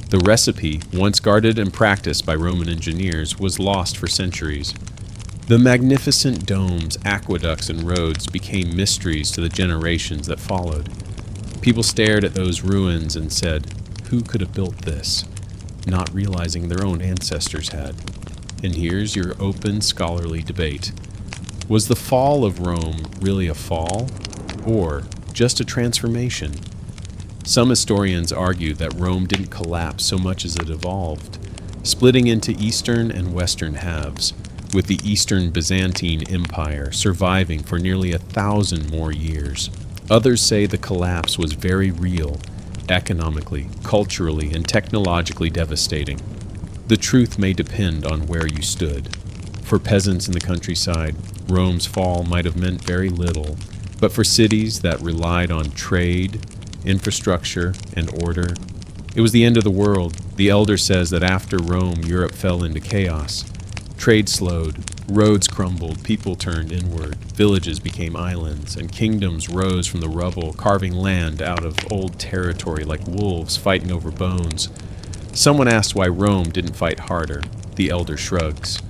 The recipe, once guarded and practiced by Roman engineers, was lost for centuries. The magnificent domes, aqueducts, and roads became mysteries to the generations that followed. People stared at those ruins and said, "Who could have built this?" not realizing their own ancestors had. And here's your open scholarly debate. Was the fall of Rome really a fall, or just a transformation? Some historians argue that Rome didn't collapse so much as it evolved, splitting into eastern and western halves, with the Eastern Byzantine Empire surviving for nearly 1,000 more years. Others say the collapse was very real, economically, culturally, and technologically devastating. The truth may depend on where you stood. For peasants in the countryside, Rome's fall might have meant very little, but for cities that relied on trade, infrastructure, and order, it was the end of the world. The elder says that after Rome, Europe fell into chaos. Trade slowed, roads crumbled, people turned inward, villages became islands, and kingdoms rose from the rubble, carving land out of old territory like wolves fighting over bones. Someone asked why Rome didn't fight harder. The elder shrugs.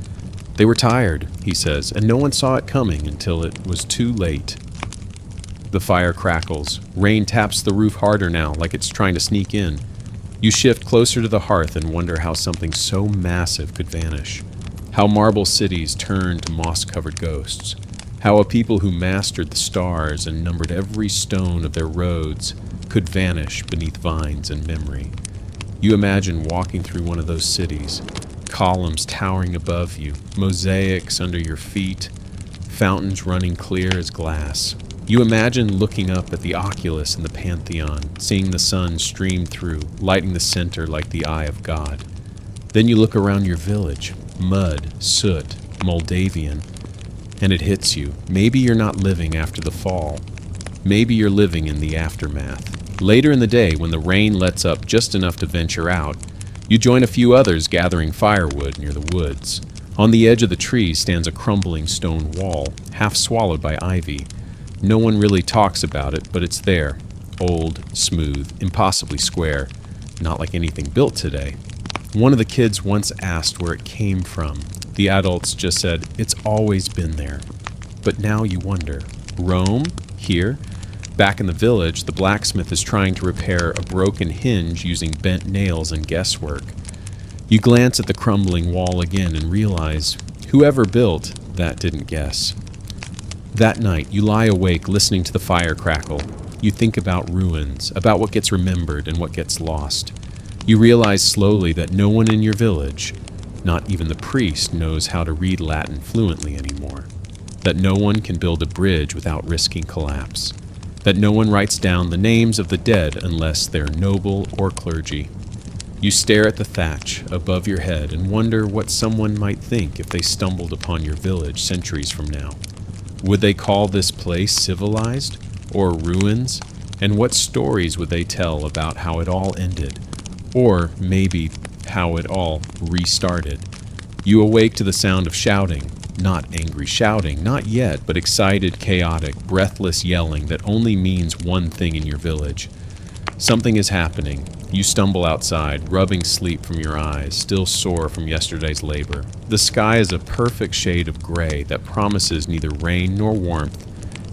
They were tired, he says, and no one saw it coming until it was too late. The fire crackles. Rain taps the roof harder now, like it's trying to sneak in. You shift closer to the hearth and wonder how something so massive could vanish. How marble cities turned to moss-covered ghosts. How a people who mastered the stars and numbered every stone of their roads could vanish beneath vines and memory. You imagine walking through one of those cities, columns towering above you, mosaics under your feet, fountains running clear as glass. You imagine looking up at the oculus in the Pantheon, seeing the sun stream through, lighting the center like the eye of God. Then you look around your village, mud, soot, Moldavian, and it hits you. Maybe you're not living after the fall. Maybe you're living in the aftermath. Later in the day, when the rain lets up just enough to venture out, you join a few others gathering firewood near the woods. On the edge of the tree stands a crumbling stone wall, half swallowed by ivy. No one really talks about it, but it's there. Old, smooth, impossibly square. Not like anything built today. One of the kids once asked where it came from. The adults just said, it's always been there. But now you wonder, Rome? Here? Back in the village, the blacksmith is trying to repair a broken hinge using bent nails and guesswork. You glance at the crumbling wall again and realize, whoever built that didn't guess. That night, you lie awake listening to the fire crackle. You think about ruins, about what gets remembered and what gets lost. You realize slowly that no one in your village, not even the priest, knows how to read Latin fluently anymore. That no one can build a bridge without risking collapse. That no one writes down the names of the dead unless they're noble or clergy. You stare at the thatch above your head and wonder what someone might think if they stumbled upon your village centuries from now. Would they call this place civilized or ruins? And what stories would they tell about how it all ended? Or maybe how it all restarted? You awake to the sound of shouting, not angry shouting, not yet, but excited, chaotic, breathless yelling that only means one thing in your village. Something is happening. You stumble outside, rubbing sleep from your eyes, still sore from yesterday's labor. The sky is a perfect shade of gray that promises neither rain nor warmth,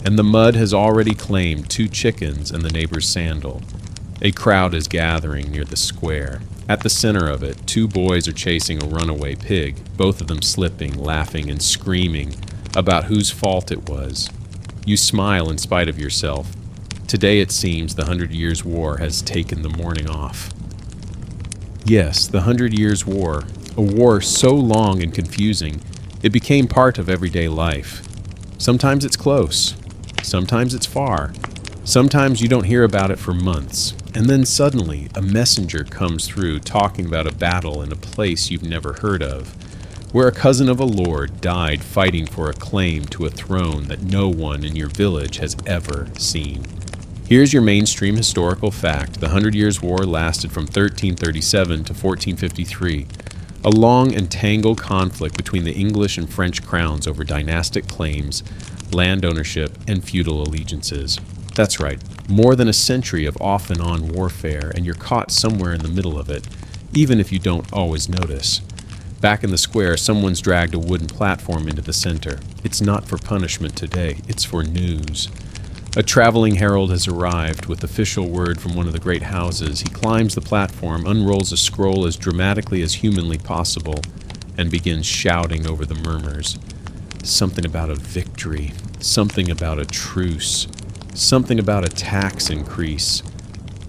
and the mud has already claimed 2 chickens and the neighbor's sandal. A crowd is gathering near the square. At the center of it, 2 boys are chasing a runaway pig, both of them slipping, laughing, and screaming about whose fault it was. You smile in spite of yourself. Today it seems the 100 Years' War has taken the morning off. Yes, the 100 Years' War, a war so long and confusing, it became part of everyday life. Sometimes it's close, sometimes it's far, sometimes you don't hear about it for months, and then suddenly a messenger comes through talking about a battle in a place you've never heard of, where a cousin of a lord died fighting for a claim to a throne that no one in your village has ever seen. Here's your mainstream historical fact. The 100 Years' War lasted from 1337 to 1453, a long and tangled conflict between the English and French crowns over dynastic claims, land ownership, and feudal allegiances. That's right, more than a century of off-and-on warfare, and you're caught somewhere in the middle of it, even if you don't always notice. Back in the square, someone's dragged a wooden platform into the center. It's not for punishment today, it's for news. A traveling herald has arrived with official word from one of the great houses. He climbs the platform, unrolls a scroll as dramatically as humanly possible, and begins shouting over the murmurs. Something about a victory, something about a truce, something about a tax increase.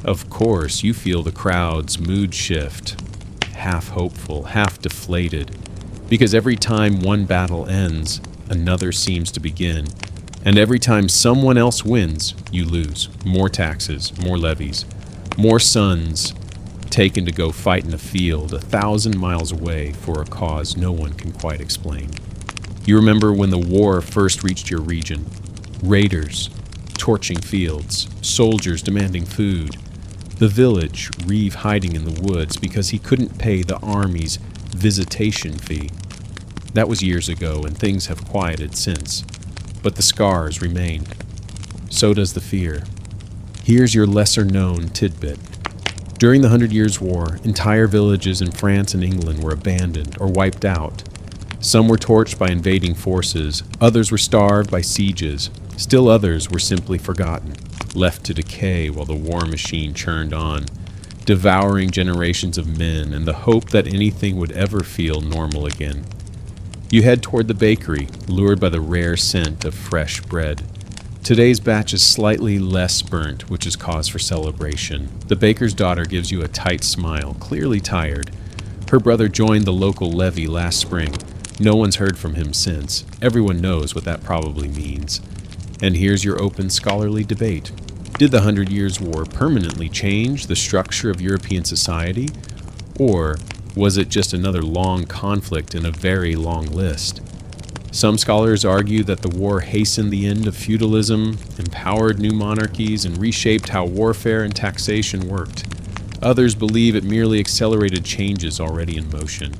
Of course, you feel the crowd's mood shift, half hopeful, half deflated, because every time one battle ends, another seems to begin. And every time someone else wins, you lose. More taxes, more levies, more sons taken to go fight in a field 1,000 miles away for a cause no one can quite explain. You remember when the war first reached your region. Raiders, torching fields, soldiers demanding food. The village, Reeve hiding in the woods because he couldn't pay the army's visitation fee. That was years ago, and things have quieted since. But the scars remain. So does the fear. Here's your lesser-known tidbit. During the 100 Years' War, entire villages in France and England were abandoned or wiped out. Some were torched by invading forces, others were starved by sieges, still others were simply forgotten, left to decay while the war machine churned on, devouring generations of men and the hope that anything would ever feel normal again. You head toward the bakery, lured by the rare scent of fresh bread. Today's batch is slightly less burnt, which is cause for celebration. The baker's daughter gives you a tight smile, clearly tired. Her brother joined the local levy last spring. No one's heard from him since. Everyone knows what that probably means. And here's your open scholarly debate. Did the 100 Years' War permanently change the structure of European society? Or was it just another long conflict in a very long list? Some scholars argue that the war hastened the end of feudalism, empowered new monarchies, and reshaped how warfare and taxation worked. Others believe it merely accelerated changes already in motion.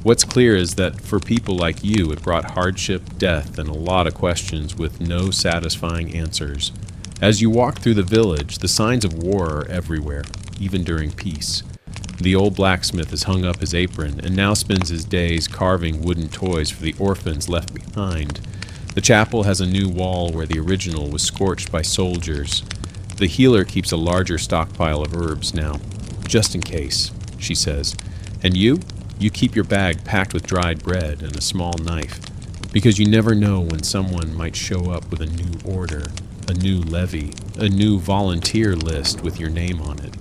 What's clear is that for people like you, it brought hardship, death, and a lot of questions with no satisfying answers. As you walk through the village, the signs of war are everywhere, even during peace. The old blacksmith has hung up his apron and now spends his days carving wooden toys for the orphans left behind. The chapel has a new wall where the original was scorched by soldiers. The healer keeps a larger stockpile of herbs now, just in case, she says. And you keep your bag packed with dried bread and a small knife, because you never know when someone might show up with a new order, a new levy, a new volunteer list with your name on it.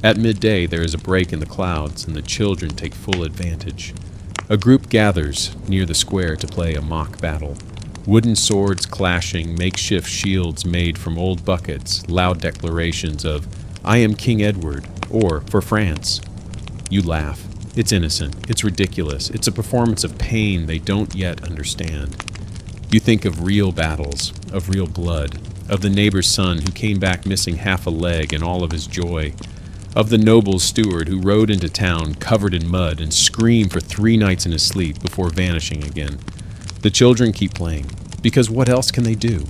At midday, there is a break in the clouds, and the children take full advantage. A group gathers near the square to play a mock battle. Wooden swords clashing, makeshift shields made from old buckets, loud declarations of, "I am King Edward," or "For France." You laugh. It's innocent. It's ridiculous. It's a performance of pain they don't yet understand. You think of real battles, of real blood, of the neighbor's son who came back missing half a leg and all of his joy, of the noble's steward who rode into town covered in mud and screamed for 3 nights in his sleep before vanishing again. The children keep playing, because what else can they do?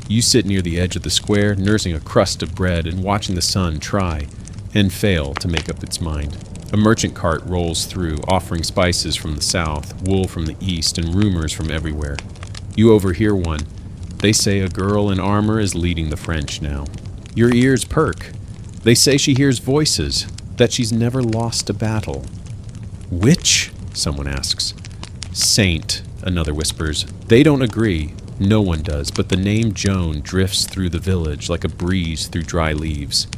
You sit near the edge of the square, nursing a crust of bread and watching the sun try and fail to make up its mind. A merchant cart rolls through, offering spices from the south, wool from the east, and rumors from everywhere. You overhear one. They say a girl in armor is leading the French now. Your ears perk. They say she hears voices, that she's never lost a battle. Which? Someone asks. Saint, another whispers. They don't agree. No one does, but the name Joan drifts through the village like a breeze through dry leaves.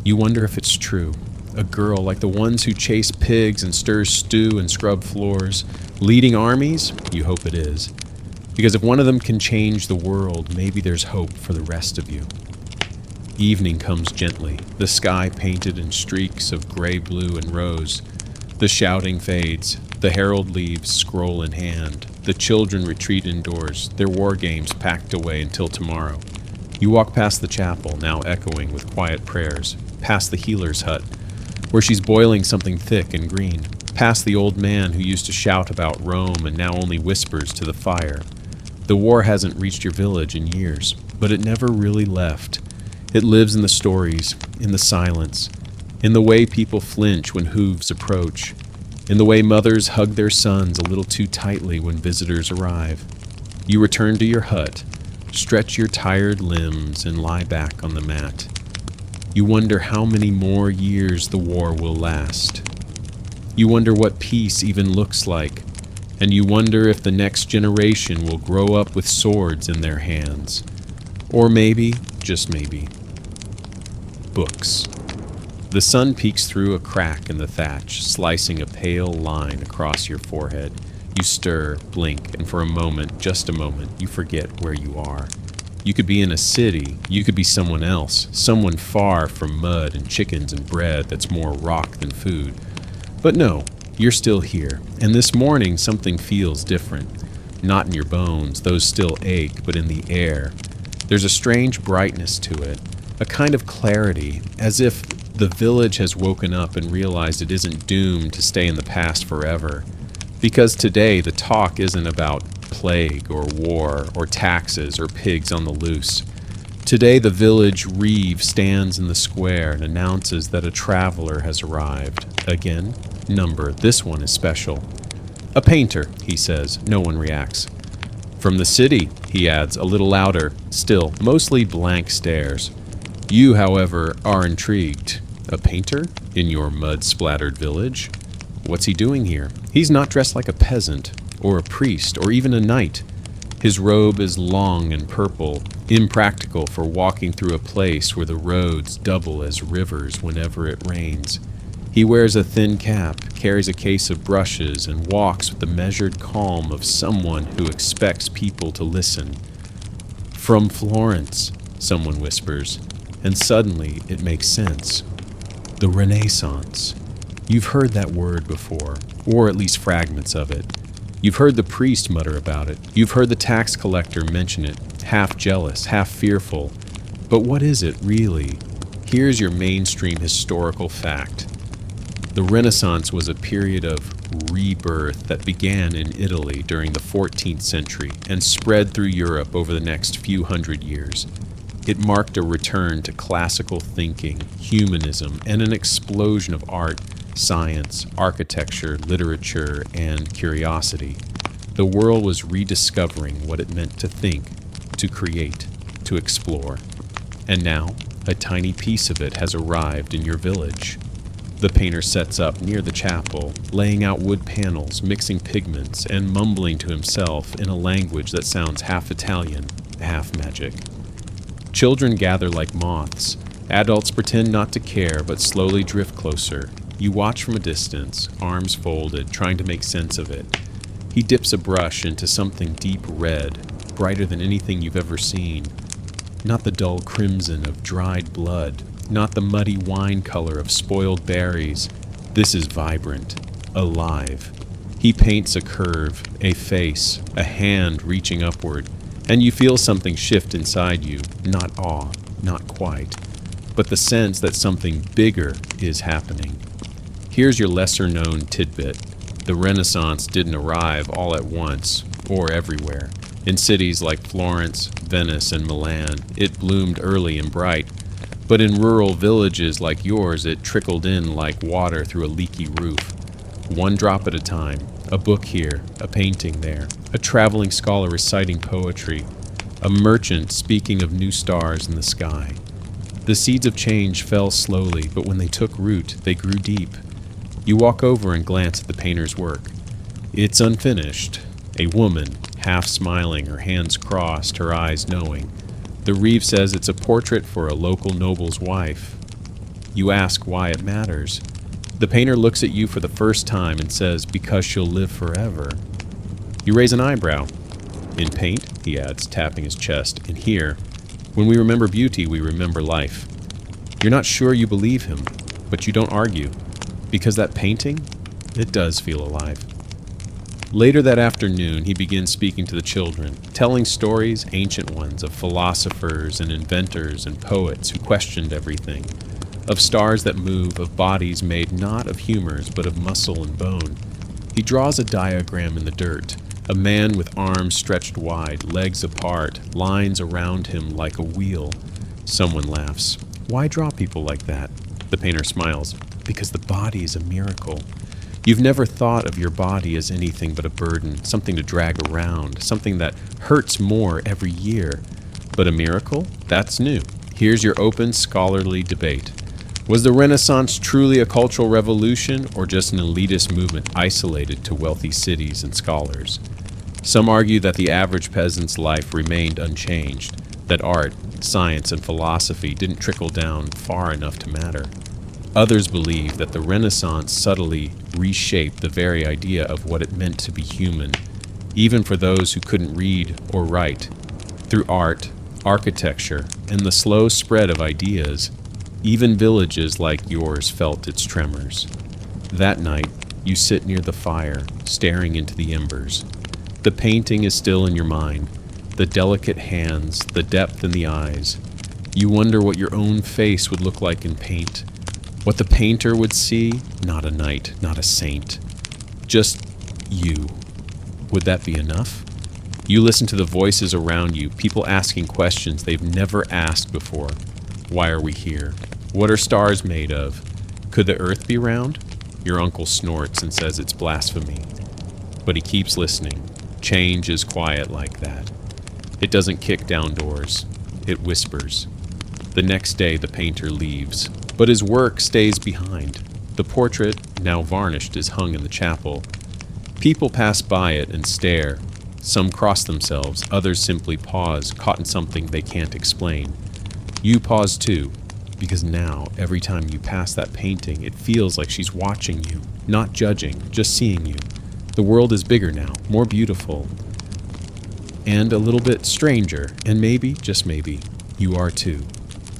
You wonder if it's true. A girl like the ones who chase pigs and stir stew and scrub floors, leading armies? You hope it is. Because if one of them can change the world, maybe there's hope for the rest of you. Evening comes gently, the sky painted in streaks of gray, blue, and rose. The shouting fades, the herald leaves scroll in hand. The children retreat indoors, their war games packed away until tomorrow. You walk past the chapel, now echoing with quiet prayers, past the healer's hut, where she's boiling something thick and green, past the old man who used to shout about Rome and now only whispers to the fire. The war hasn't reached your village in years, but it never really left. It lives in the stories, in the silence, in the way people flinch when hooves approach, in the way mothers hug their sons a little too tightly when visitors arrive. You return to your hut, stretch your tired limbs, and lie back on the mat. You wonder how many more years the war will last. You wonder what peace even looks like, and you wonder if the next generation will grow up with swords in their hands. Or maybe, just maybe, books. The sun peeks through a crack in the thatch, slicing a pale line across your forehead. You stir, blink, and for a moment, just a moment, you forget where you are. You could be in a city, you could be someone else, someone far from mud and chickens and bread that's more rock than food. But no, you're still here, and this morning something feels different. Not in your bones, those still ache, but in the air. There's a strange brightness to it, a kind of clarity, as if the village has woken up and realized it isn't doomed to stay in the past forever. Because today the talk isn't about plague or war or taxes or pigs on the loose. Today the village reeve stands in the square and announces that a traveler has arrived. Again, number, this one is special. A painter, he says. No one reacts. From the city, he adds, a little louder. Still, mostly blank stares. You, however, are intrigued. A painter? In your mud-splattered village? What's he doing here? He's not dressed like a peasant, or a priest, or even a knight. His robe is long and purple, impractical for walking through a place where the roads double as rivers whenever it rains. He wears a thin cap, carries a case of brushes, and walks with the measured calm of someone who expects people to listen. "From Florence," someone whispers, and suddenly it makes sense. The Renaissance. You've heard that word before, or at least fragments of it. You've heard the priest mutter about it. You've heard the tax collector mention it, half jealous, half fearful. But what is it, really? Here's your mainstream historical fact. The Renaissance was a period of rebirth that began in Italy during the 14th century and spread through Europe over the next few hundred years. It marked a return to classical thinking, humanism, and an explosion of art, science, architecture, literature, and curiosity. The world was rediscovering what it meant to think, to create, to explore. And now, a tiny piece of it has arrived in your village. The painter sets up near the chapel, laying out wood panels, mixing pigments, and mumbling to himself in a language that sounds half Italian, half magic. Children gather like moths. Adults pretend not to care, but slowly drift closer. You watch from a distance, arms folded, trying to make sense of it. He dips a brush into something deep red, brighter than anything you've ever seen. Not the dull crimson of dried blood, not the muddy wine color of spoiled berries. This is vibrant, alive. He paints a curve, a face, a hand reaching upward, and you feel something shift inside you, not awe, not quite, but the sense that something bigger is happening. Here's your lesser-known tidbit. The Renaissance didn't arrive all at once, or everywhere. In cities like Florence, Venice, and Milan, it bloomed early and bright, but in rural villages like yours, it trickled in like water through a leaky roof. One drop at a time, a book here, a painting there, a traveling scholar reciting poetry, a merchant speaking of new stars in the sky. The seeds of change fell slowly, but when they took root, they grew deep. You walk over and glance at the painter's work. It's unfinished. A woman, half smiling, her hands crossed, her eyes knowing. The reeve says it's a portrait for a local noble's wife. You ask why it matters. The painter looks at you for the first time and says, because she'll live forever. You raise an eyebrow. In paint, he adds, tapping his chest, and here, when we remember beauty, we remember life. You're not sure you believe him, but you don't argue, because that painting, it does feel alive. Later that afternoon, he begins speaking to the children, telling stories, ancient ones, of philosophers and inventors and poets who questioned everything, of stars that move, of bodies made not of humors but of muscle and bone. He draws a diagram in the dirt, a man with arms stretched wide, legs apart, lines around him like a wheel. Someone laughs. Why draw people like that? The painter smiles. Because the body is a miracle. You've never thought of your body as anything but a burden, something to drag around, something that hurts more every year. But a miracle? That's new. Here's your open, scholarly debate. Was the Renaissance truly a cultural revolution, or just an elitist movement isolated to wealthy cities and scholars? Some argue that the average peasant's life remained unchanged, that art, science, and philosophy didn't trickle down far enough to matter. Others believe that the Renaissance subtly reshaped the very idea of what it meant to be human, even for those who couldn't read or write. Through art, architecture, and the slow spread of ideas, even villages like yours felt its tremors. That night, you sit near the fire, staring into the embers. The painting is still in your mind, the delicate hands, the depth in the eyes. You wonder what your own face would look like in paint. What the painter would see, not a knight, not a saint, just you. Would that be enough? You listen to the voices around you, people asking questions they've never asked before. Why are we here? What are stars made of? Could the earth be round? Your uncle snorts and says it's blasphemy. But he keeps listening. Change is quiet like that. It doesn't kick down doors. It whispers. The next day the painter leaves. But his work stays behind. The portrait, now varnished, is hung in the chapel. People pass by it and stare. Some cross themselves, others simply pause, caught in something they can't explain. You pause too, because now, every time you pass that painting, it feels like she's watching you, not judging, just seeing you. The world is bigger now, more beautiful, and a little bit stranger, and maybe, just maybe, you are too.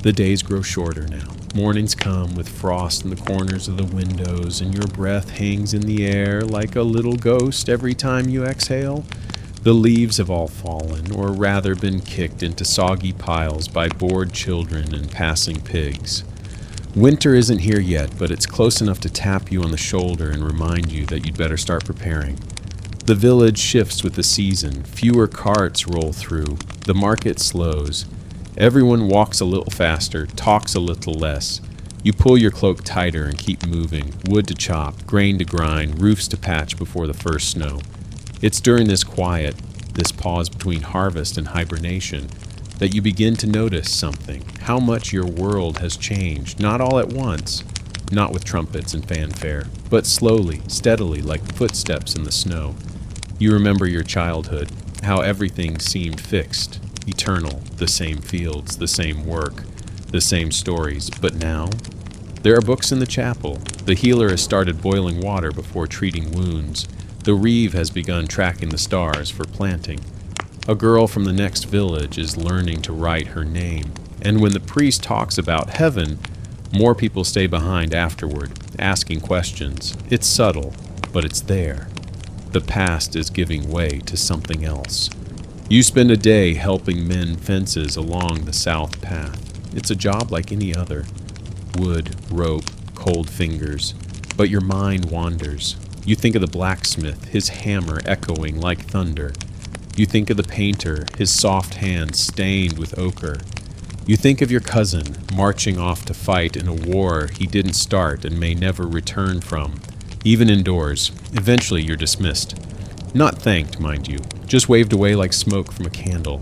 The days grow shorter now. Mornings come with frost in the corners of the windows, and your breath hangs in the air like a little ghost every time you exhale. The leaves have all fallen, or rather been kicked into soggy piles by bored children and passing pigs. Winter isn't here yet, but it's close enough to tap you on the shoulder and remind you that you'd better start preparing. The village shifts with the season. Fewer carts roll through. The market slows. Everyone walks a little faster, talks a little less. You pull your cloak tighter and keep moving, wood to chop, grain to grind, roofs to patch before the first snow. It's during this quiet, this pause between harvest and hibernation, that you begin to notice something, how much your world has changed, not all at once, not with trumpets and fanfare, but slowly, steadily, like footsteps in the snow. You remember your childhood, how everything seemed fixed, eternal, the same fields, the same work, the same stories, but now, there are books in the chapel. The healer has started boiling water before treating wounds. The reeve has begun tracking the stars for planting. A girl from the next village is learning to write her name. And when the priest talks about heaven, more people stay behind afterward, asking questions. It's subtle, but it's there. The past is giving way to something else. You spend a day helping mend fences along the south path. It's a job like any other. Wood, rope, cold fingers. But your mind wanders. You think of the blacksmith, his hammer echoing like thunder. You think of the painter, his soft hands stained with ochre. You think of your cousin, marching off to fight in a war he didn't start and may never return from. Even indoors, eventually you're dismissed. Not thanked, mind you, just waved away like smoke from a candle.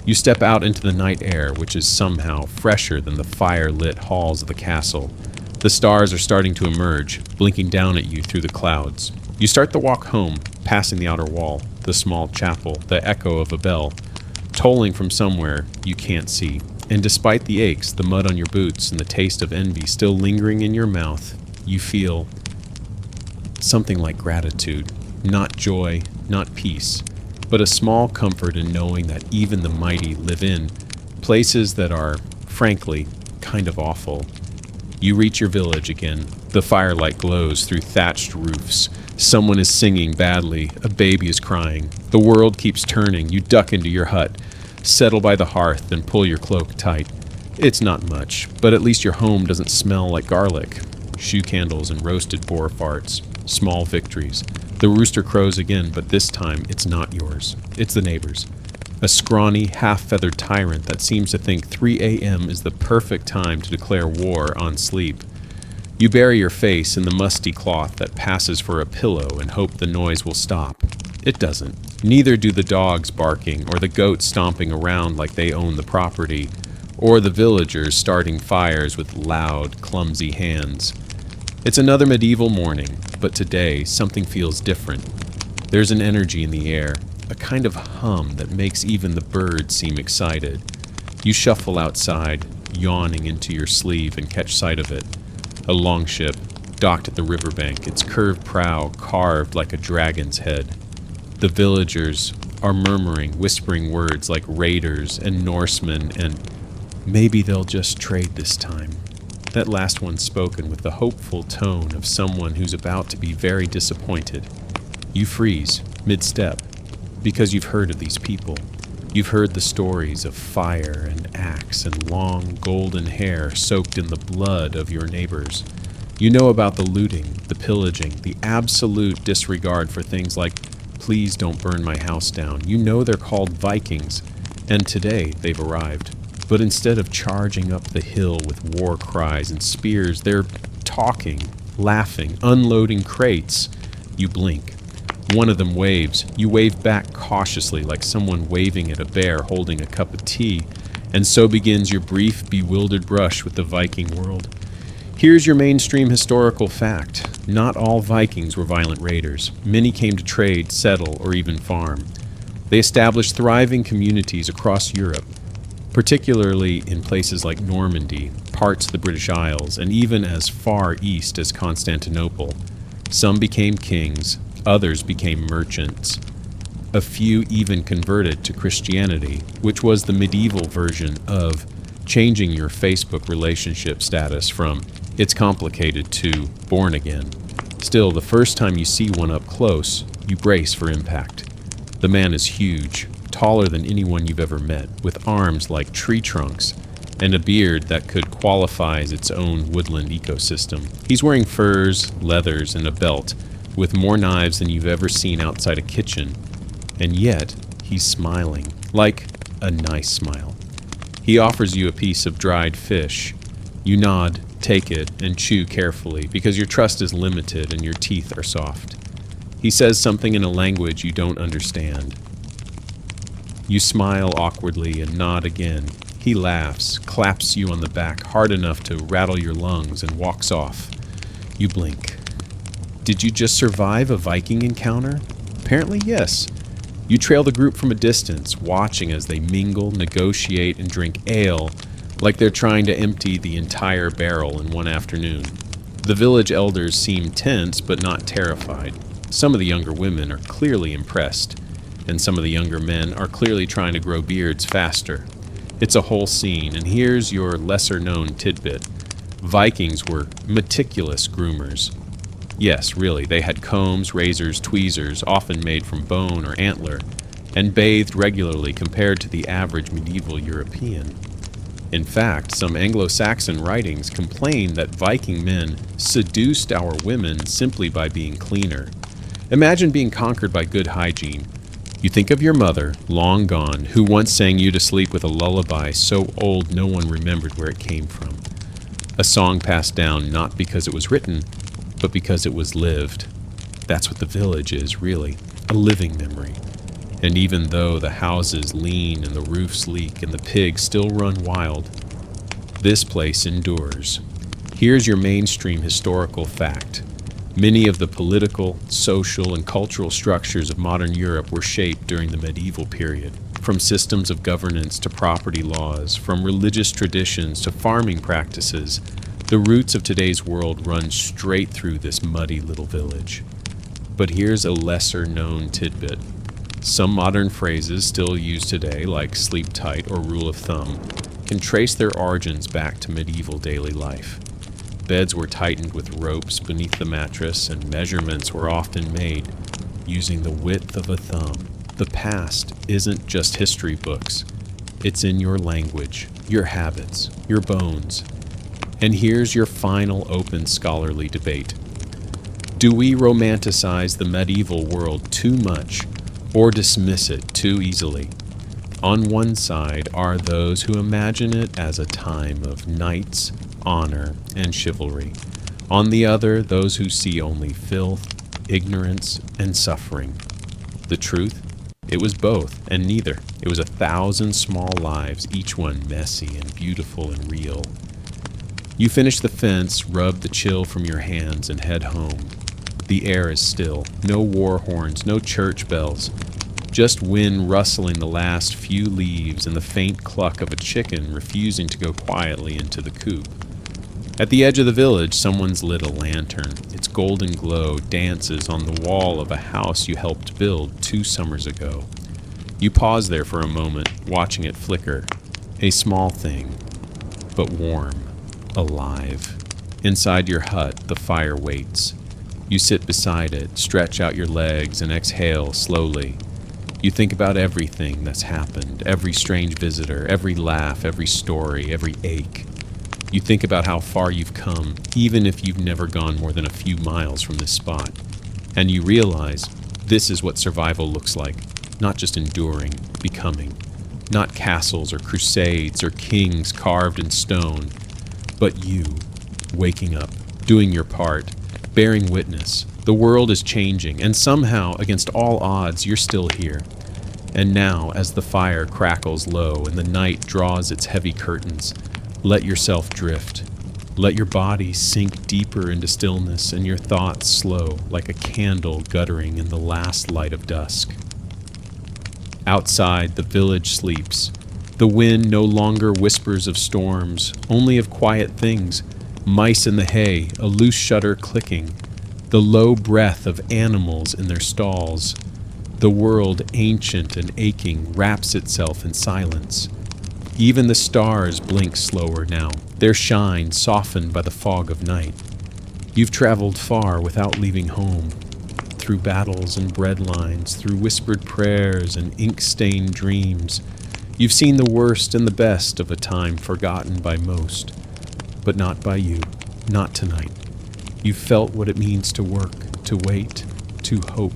You step out into the night air, which is somehow fresher than the fire-lit halls of the castle. The stars are starting to emerge, blinking down at you through the clouds. You start the walk home, passing the outer wall, the small chapel, the echo of a bell, tolling from somewhere you can't see. And despite the aches, the mud on your boots, and the taste of envy still lingering in your mouth, you feel something like gratitude. Not joy, not peace, but a small comfort in knowing that even the mighty live in places that are, frankly, kind of awful. You reach your village again. The firelight glows through thatched roofs. Someone is singing badly. A baby is crying. The world keeps turning. You duck into your hut, settle by the hearth, and pull your cloak tight. It's not much, but at least your home doesn't smell like garlic. Shoe candles and roasted boar farts. Small victories. The rooster crows again, but this time it's not yours. It's the neighbor's. A scrawny, half-feathered tyrant that seems to think 3 a.m. is the perfect time to declare war on sleep. You bury your face in the musty cloth that passes for a pillow and hope the noise will stop. It doesn't. Neither do the dogs barking or the goats stomping around like they own the property, or the villagers starting fires with loud, clumsy hands. It's another medieval morning, but today something feels different. There's an energy in the air, a kind of hum that makes even the birds seem excited. You shuffle outside, yawning into your sleeve, and catch sight of it. A longship, docked at the riverbank, its curved prow carved like a dragon's head. The villagers are murmuring, whispering words like raiders and Norsemen, and maybe they'll just trade this time. That last one spoken with the hopeful tone of someone who's about to be very disappointed. You freeze, mid-step, because you've heard of these people. You've heard the stories of fire and axe and long golden hair soaked in the blood of your neighbors. You know about the looting, the pillaging, the absolute disregard for things like, please don't burn my house down. You know they're called Vikings, and today they've arrived. But instead of charging up the hill with war cries and spears, they're talking, laughing, unloading crates. You blink. One of them waves. You wave back cautiously like someone waving at a bear holding a cup of tea, and so begins your brief, bewildered brush with the Viking world. Here's your mainstream historical fact. Not all Vikings were violent raiders. Many came to trade, settle, or even farm. They established thriving communities across Europe, particularly in places like Normandy, parts of the British Isles, and even as far east as Constantinople. Some became kings, others became merchants. A few even converted to Christianity, which was the medieval version of changing your Facebook relationship status from "it's complicated" to "born again." Still, the first time you see one up close, you brace for impact. The man is huge, taller than anyone you've ever met, with arms like tree trunks and a beard that could qualify as its own woodland ecosystem. He's wearing furs, leathers, and a belt, with more knives than you've ever seen outside a kitchen. And yet, he's smiling, like a nice smile. He offers you a piece of dried fish. You nod, take it, and chew carefully, because your trust is limited and your teeth are soft. He says something in a language you don't understand. You smile awkwardly and nod again. He laughs, claps you on the back hard enough to rattle your lungs, and walks off. You blink. Did you just survive a Viking encounter? Apparently, yes. You trail the group from a distance, watching as they mingle, negotiate, and drink ale like they're trying to empty the entire barrel in one afternoon. The village elders seem tense but not terrified. Some of the younger women are clearly impressed, and some of the younger men are clearly trying to grow beards faster. It's a whole scene, and here's your lesser-known tidbit. Vikings were meticulous groomers. Yes, really, they had combs, razors, tweezers, often made from bone or antler, and bathed regularly compared to the average medieval European. In fact, some Anglo-Saxon writings complain that Viking men seduced our women simply by being cleaner. Imagine being conquered by good hygiene. You think of your mother, long gone, who once sang you to sleep with a lullaby so old no one remembered where it came from. A song passed down not because it was written, but because it was lived. That's what the village is, really, a living memory. And even though the houses lean and the roofs leak and the pigs still run wild, this place endures. Here's your mainstream historical fact. Many of the political, social, and cultural structures of modern Europe were shaped during the medieval period, from systems of governance to property laws, from religious traditions to farming practices. The roots of today's world run straight through this muddy little village. But here's a lesser-known tidbit. Some modern phrases still used today, like sleep tight or rule of thumb, can trace their origins back to medieval daily life. Beds were tightened with ropes beneath the mattress, and measurements were often made using the width of a thumb. The past isn't just history books. It's in your language, your habits, your bones. And here's your final open scholarly debate. Do we romanticize the medieval world too much or dismiss it too easily? On one side are those who imagine it as a time of knights, honor, and chivalry. On the other, those who see only filth, ignorance, and suffering. The truth? It was both, and neither. It was 1,000 small lives, each one messy and beautiful and real. You finish the fence, rub the chill from your hands, and head home. The air is still. No war horns, no church bells. Just wind rustling the last few leaves and the faint cluck of a chicken refusing to go quietly into the coop. At the edge of the village, someone's lit a lantern. Its golden glow dances on the wall of a house you helped build 2 summers ago. You pause there for a moment, watching it flicker. A small thing, but warm, alive. Inside your hut, the fire waits. You sit beside it, stretch out your legs, and exhale slowly. You think about everything that's happened, every strange visitor, every laugh, every story, every ache. You think about how far you've come, even if you've never gone more than a few miles from this spot. And you realize this is what survival looks like, not just enduring, becoming. Not castles or crusades or kings carved in stone, but you, waking up, doing your part, bearing witness. The world is changing, and somehow, against all odds, you're still here. And now, as the fire crackles low and the night draws its heavy curtains, let yourself drift. Let your body sink deeper into stillness and your thoughts slow like a candle guttering in the last light of dusk. Outside, the village sleeps. The wind no longer whispers of storms, only of quiet things, mice in the hay, a loose shutter clicking, the low breath of animals in their stalls. The world, ancient and aching, wraps itself in silence. Even the stars blink slower now, their shine softened by the fog of night. You've traveled far without leaving home, through battles and bread lines, through whispered prayers and ink-stained dreams. You've seen the worst and the best of a time forgotten by most, but not by you, not tonight. You've felt what it means to work, to wait, to hope,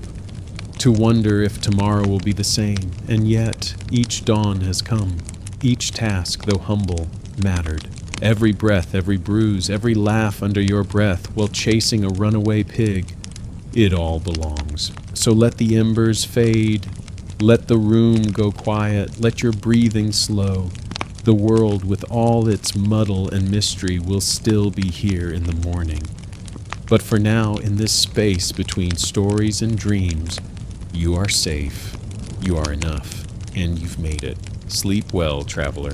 to wonder if tomorrow will be the same, and yet each dawn has come. Each task, though humble, mattered. Every breath, every bruise, every laugh under your breath while chasing a runaway pig, it all belongs. So let the embers fade. Let the room go quiet. Let your breathing slow. The world, with all its muddle and mystery, will still be here in the morning. But for now, in this space between stories and dreams, you are safe, you are enough, and you've made it. Sleep well, traveler.